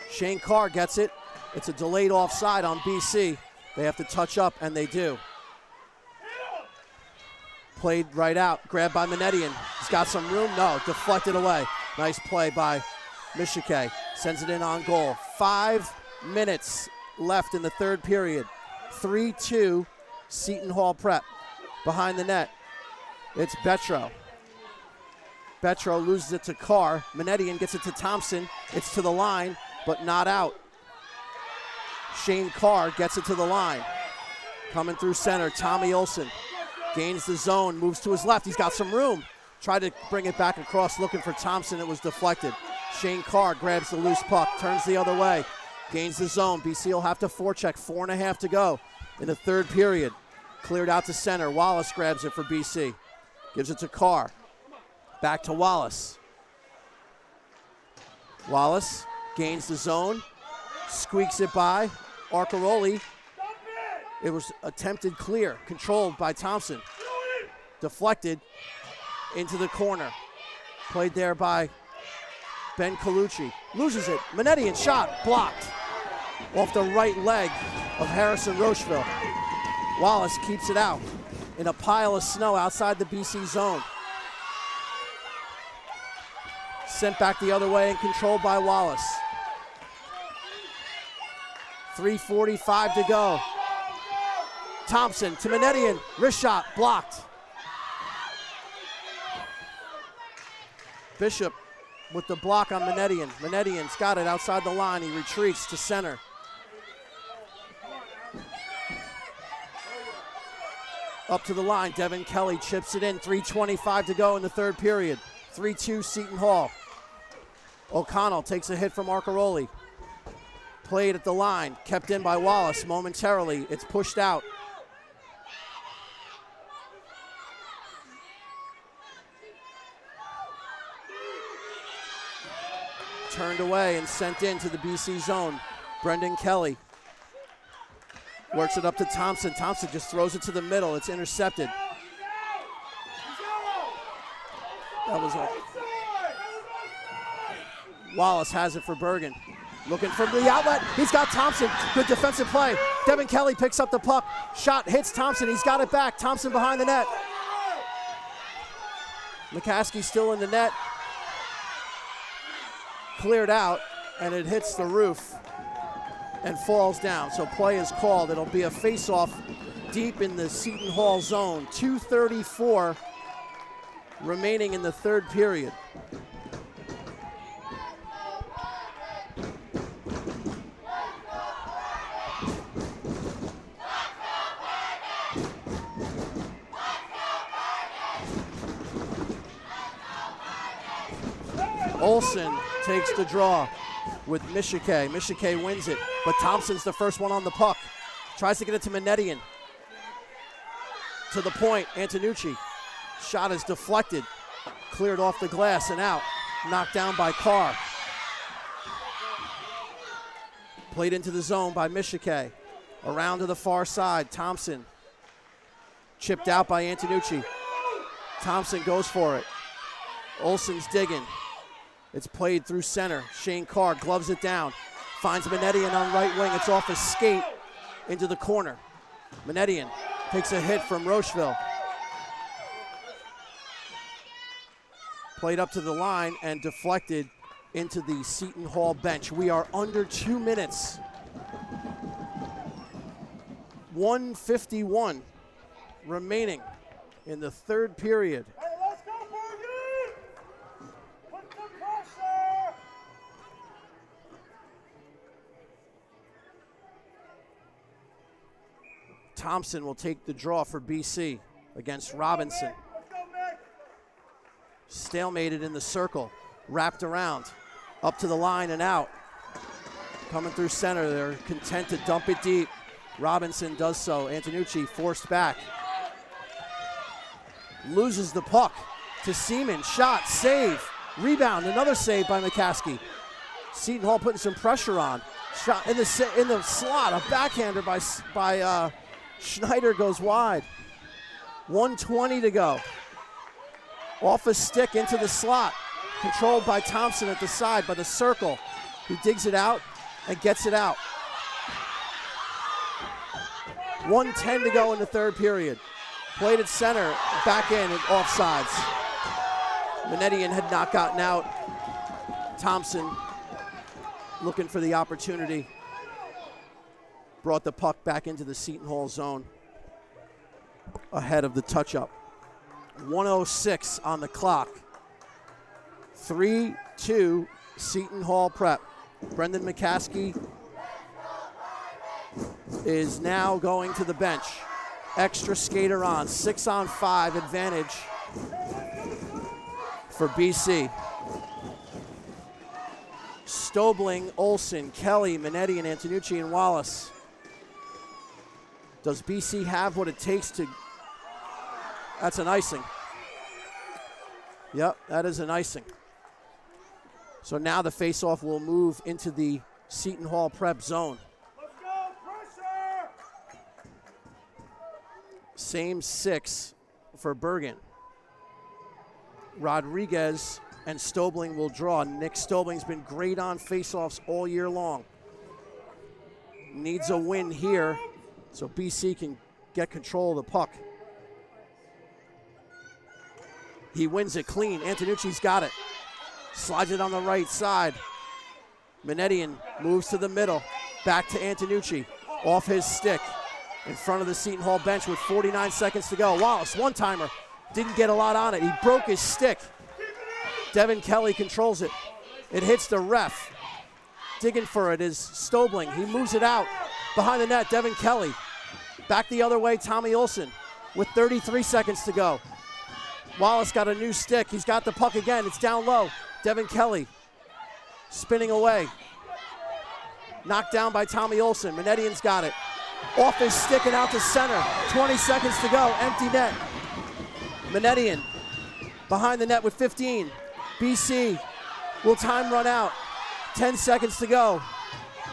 Shane Carr gets it. It's a delayed offside on BC. They have to touch up, and they do. Played right out, grabbed by Manetian. He's got some room, no, deflected away. Nice play by Michike. Sends it in on goal. 5 minutes left in the third period. 3-2 Seton Hall Prep. Behind the net, it's Betro. Betro loses it to Carr. Manetian gets it to Thompson. It's to the line, but not out. Shane Carr gets it to the line. Coming through center, Tommy Olson gains the zone, moves to his left. He's got some room. Tried to bring it back across, looking for Thompson. It was deflected. Shane Carr grabs the loose puck, turns the other way, gains the zone. BC will have to forecheck. 4.5 to go in the third period. Cleared out to center. Wallace grabs it for BC. Gives it to Carr. Back to Wallace. Wallace gains the zone, squeaks it by Arcaroli. It was attempted clear, controlled by Thompson. Deflected into the corner. Played there by Ben Colucci. Loses it. Manetian shot, blocked. Off the right leg of Harrison Rocheville. Wallace keeps it out in a pile of snow outside the BC zone. Sent back the other way and controlled by Wallace. 3:45 to go. Thompson to Manetian, wrist shot, blocked. Bishop with the block on Manetian. Manetian's got it outside the line. He retreats to center. Up to the line, Devin Kelly chips it in. 3:25 to go in the third period. 3-2 Seton Hall. O'Connell takes a hit from Arcaroli. Played at the line, kept in by Wallace momentarily. It's pushed out. Turned away and sent into the BC zone. Brendan Kelly works it up to Thompson. Thompson just throws it to the middle. It's intercepted. That was all. Wallace has it for Bergen. Looking for the outlet. He's got Thompson. Good defensive play. Devin Kelly picks up the puck. Shot hits Thompson. He's got it back. Thompson behind the net. McCaskey still in the net. Cleared out, and it hits the roof and falls down. So play is called. It'll be a face-off deep in the Seton Hall zone. 2:34 remaining in the third period. Olsen takes the draw with Michike. Michike wins it, but Thompson's the first one on the puck. Tries to get it to Manetian. To the point, Antonucci. Shot is deflected. Cleared off the glass and out. Knocked down by Carr. Played into the zone by Michike. Around to the far side, Thompson. Chipped out by Antonucci. Thompson goes for it. Olsen's digging. It's played through center. Shane Carr gloves it down. Finds Manetian on right wing. It's off his skate into the corner. Manetian takes a hit from Rocheville. Played up to the line and deflected into the Seton Hall bench. We are under 2 minutes. 1:51 remaining in the third period. Hey, let's go, Bergen! Put some pressure! Thompson will take the draw for BC against Robinson. Let's go, Mick! Stalemated in the circle, wrapped around, up to the line and out. Coming through center, they're content to dump it deep. Robinson does so. Antonucci forced back. Loses the puck to Seaman. Shot, save, rebound, another save by McCaskey. Seton Hall putting some pressure on. Shot in the slot, a backhander by Schneider goes wide. 1:20 to go. Off a stick into the slot. Controlled by Thompson at the side by the circle. He digs it out and gets it out. 1:10 to go in the third period. Played at center, back in and offsides. Manetian had not gotten out. Thompson looking for the opportunity. Brought the puck back into the Seton Hall zone ahead of the touch-up. 1:06 on the clock. 3-2 Seton Hall Prep. Brendan McCaskey is now going to the bench. Extra skater on, 6-on-5 advantage for BC. Stobling, Olsen, Kelly, Minetti, and Antonucci, and Wallace. Does BC have what it takes to... That's an icing. Yep, that is an icing. So now the faceoff will move into the Seton Hall Prep zone. Let's go, pressure! Same 6 for Bergen. Rodriguez and Stobling will draw. Nick Stobling's been great on faceoffs all year long. Needs a win here so BC can get control of the puck. He wins it clean. Antonucci's got it. Slides it on the right side. Minetian moves to the middle. Back to Antonucci. Off his stick. In front of the Seton Hall bench with 49 seconds to go. Wallace, one-timer. Didn't get a lot on it. He broke his stick. Devin Kelly controls it. It hits the ref. Digging for it is Stobling. He moves it out. Behind the net, Devin Kelly. Back the other way, Tommy Olsen with 33 seconds to go. Wallace got a new stick. He's got the puck again. It's down low. Devin Kelly spinning away. Knocked down by Tommy Olsen. Minetian's got it. Off his stick and out to center. 20 seconds to go. Empty net. Minetian behind the net with 15. BC will time run out. 10 seconds to go.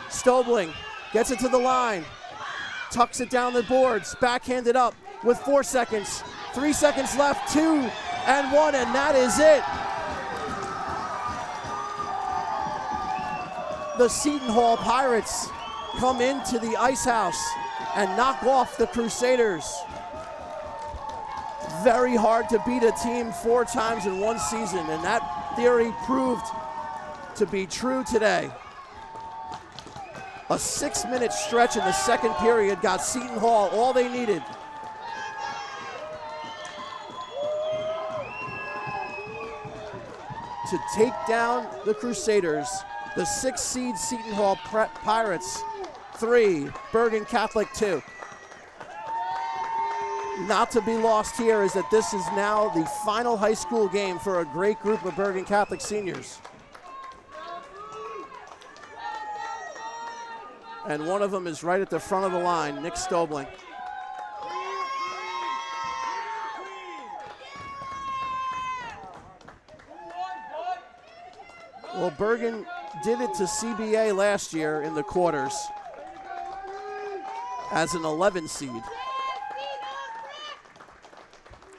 Stobling gets it to the line. Tucks it down the boards. Backhanded up with 4 seconds. 3 seconds left. 2 and 1, and that is it. The Seton Hall Pirates come into the Ice House and knock off the Crusaders. Very hard to beat a team 4 times in one season, and that theory proved to be true today. A 6-minute stretch in the second period got Seton Hall all they needed. To take down the Crusaders. The 6th seed Seton Hall Pirates 3, Bergen Catholic 2. Not to be lost here is that this is now the final high school game for a great group of Bergen Catholic seniors. And one of them is right at the front of the line, Nick Stobling. Well, Bergen did it to CBA last year in the quarters as an 11 seed.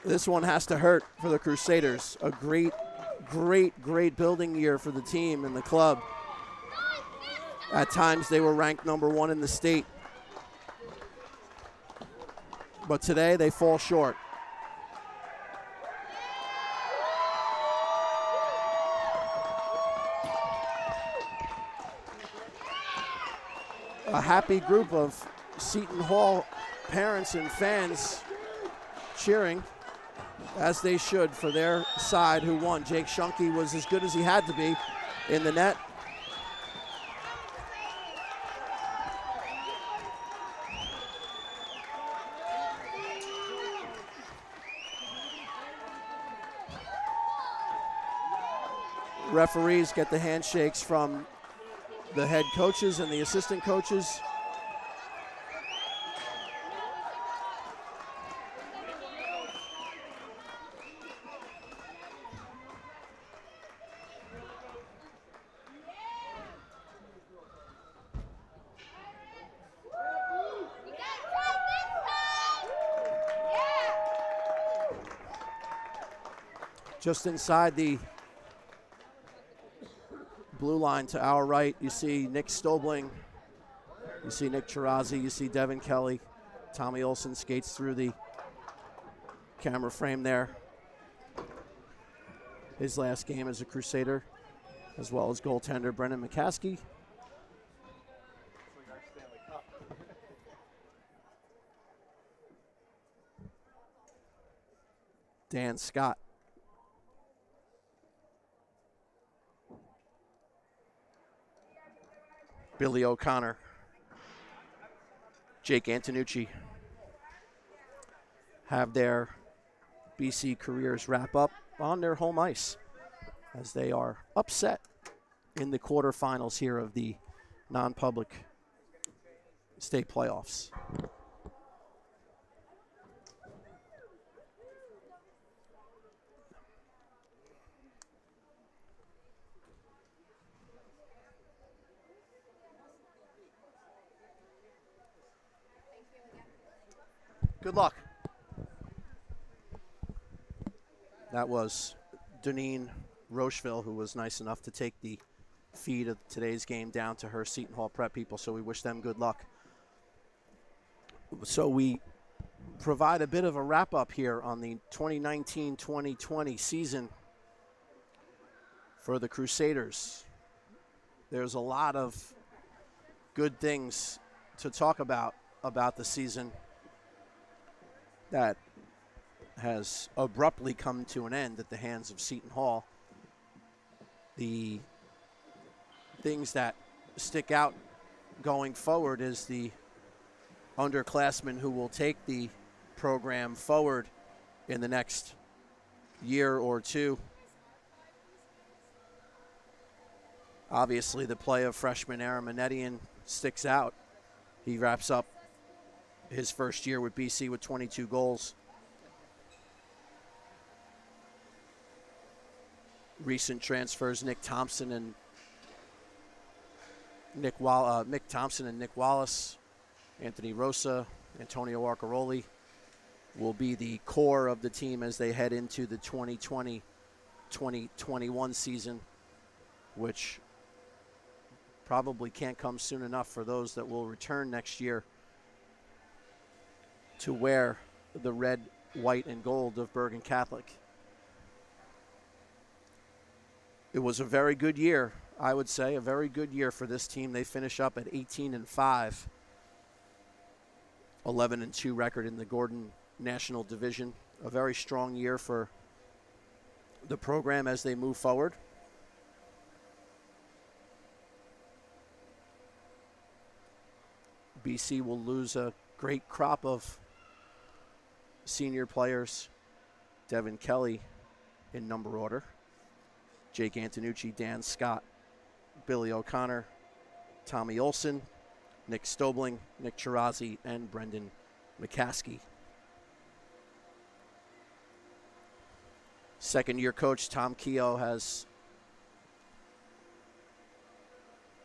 This one has to hurt for the Crusaders. A great, great, great building year for the team and the club. At times they were ranked number 1 in the state. But today they fall short. A happy group of Seton Hall parents and fans cheering, as they should, for their side who won. Jake Shunke was as good as he had to be in the net. Referees get the handshakes from the head coaches and the assistant coaches. Just inside the blue line to our right, you see Nick Stobling, you see Nick Chirazi, you see Devin Kelly. Tommy Olsen skates through the camera frame there. His last game as a Crusader, as well as goaltender Brendan McCaskey. Dan Scott. Billy O'Connor, Jake Antonucci have their BC careers wrap up on their home ice as they are upset in the quarterfinals here of the non-public state playoffs. Good luck. That was Deneen Rocheville, who was nice enough to take the feed of today's game down to her Seton Hall Prep people, so we wish them good luck. So we provide a bit of a wrap-up here on the 2019-2020 season for the Crusaders. There's a lot of good things to talk about the season that has abruptly come to an end at the hands of Seton Hall. The things that stick out going forward is the underclassmen who will take the program forward in the next year or two. Obviously, the play of freshman Aaron Manetian sticks out. He wraps up his first year with BC with 22 goals. Recent transfers, Nick Thompson and Nick Wallace, Anthony Rosa, Antonio Arcaroli will be the core of the team as they head into the 2020-2021 season, which probably can't come soon enough for those that will return next year to wear the red, white, and gold of Bergen Catholic. It was a very good year, I would say, a very good year for this team. They finish up at 18-5, 11-2 record in the Gordon National Division. A very strong year for the program as they move forward. BC will lose a great crop of senior players. Devin Kelly in number order. Jake Antonucci, Dan Scott, Billy O'Connor, Tommy Olson, Nick Stobling, Nick Chirazi, and Brendan McCaskey. Second-year coach Tom Keogh has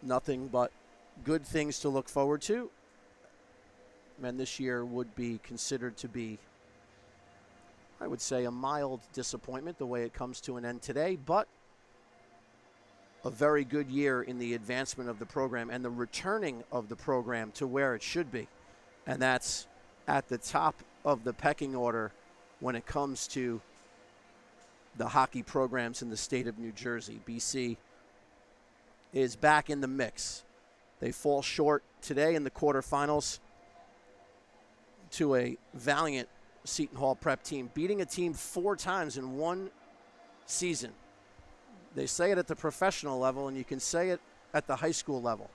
nothing but good things to look forward to. And this year would be considered to be, I would say, a mild disappointment the way it comes to an end today, but a very good year in the advancement of the program and the returning of the program to where it should be. And that's at the top of the pecking order when it comes to the hockey programs in the state of New Jersey. BC is back in the mix. They fall short today in the quarterfinals to a valiant Seton Hall Prep team, beating a team 4 times in one season. They say it at the professional level, and you can say it at the high school level.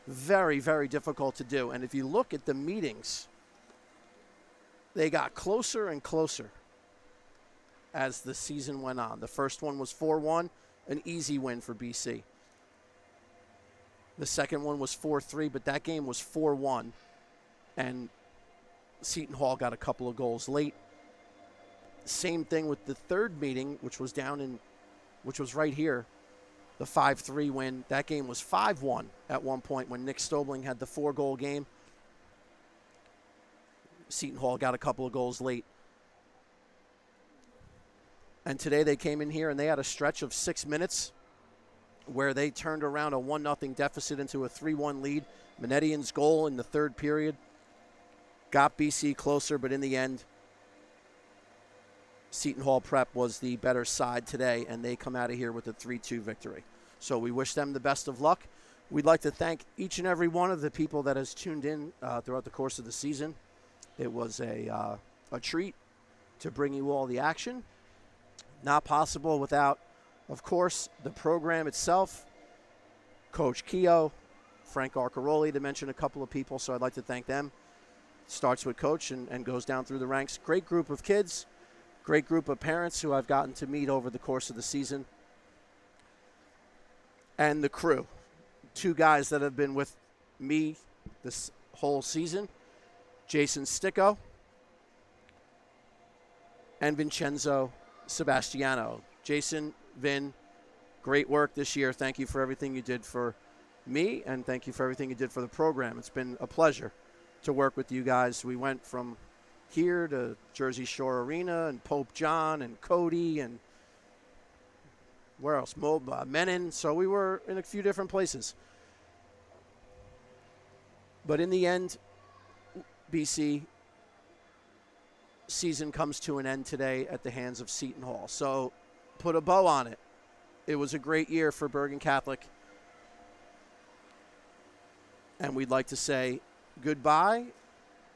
Very, very difficult to do. And if you look at the meetings, they got closer and closer as the season went on. The first one was 4-1, an easy win for BC. The second one was 4-3, but that game was 4-1, and Seton Hall got a couple of goals late. Same thing with the third meeting, which was right here, the 5-3 win. That game was 5-1 at one point when Nick Stobling had the 4-goal game. Seton Hall got a couple of goals late. And today they came in here and they had a stretch of 6 minutes where they turned around a 1-0 deficit into a 3-1 lead. Manetian's goal in the third period got BC closer, but in the end, Seton Hall Prep was the better side today, and they come out of here with a 3-2 victory. So we wish them the best of luck. We'd like to thank each and every one of the people that has tuned in throughout the course of the season. It was a treat to bring you all the action. Not possible without, of course, the program itself, Coach Keogh, Frank Arcaroli, to mention a couple of people, so I'd like to thank them. Starts with Coach and goes down through the ranks. Great group of kids, great group of parents who I've gotten to meet over the course of the season. And the crew, 2 guys that have been with me this whole season, Jason Sticco and Vincenzo Sebastiano. Jason, Vin, great work this year. Thank you for everything you did for me, and thank you for everything you did for the program. It's been a pleasure to work with you guys. We went from here to Jersey Shore Arena and Pope John and Cody and where else? Menin. So we were in a few different places. But in the end, BC, season comes to an end today at the hands of Seton Hall. So put a bow on it. It was a great year for Bergen Catholic. And we'd like to say goodbye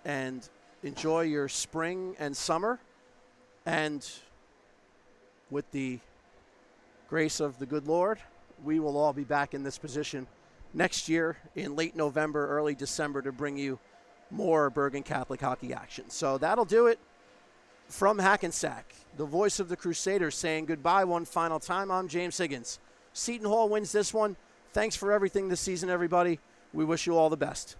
and enjoy your spring and summer. And with the grace of the good Lord, we will all be back in this position next year in late November, early December to bring you more Bergen Catholic hockey action. So that'll do it from Hackensack. The voice of the Crusaders saying goodbye one final time. I'm James Higgins. Seton Hall wins this one. Thanks for everything this season, everybody. We wish you all the best.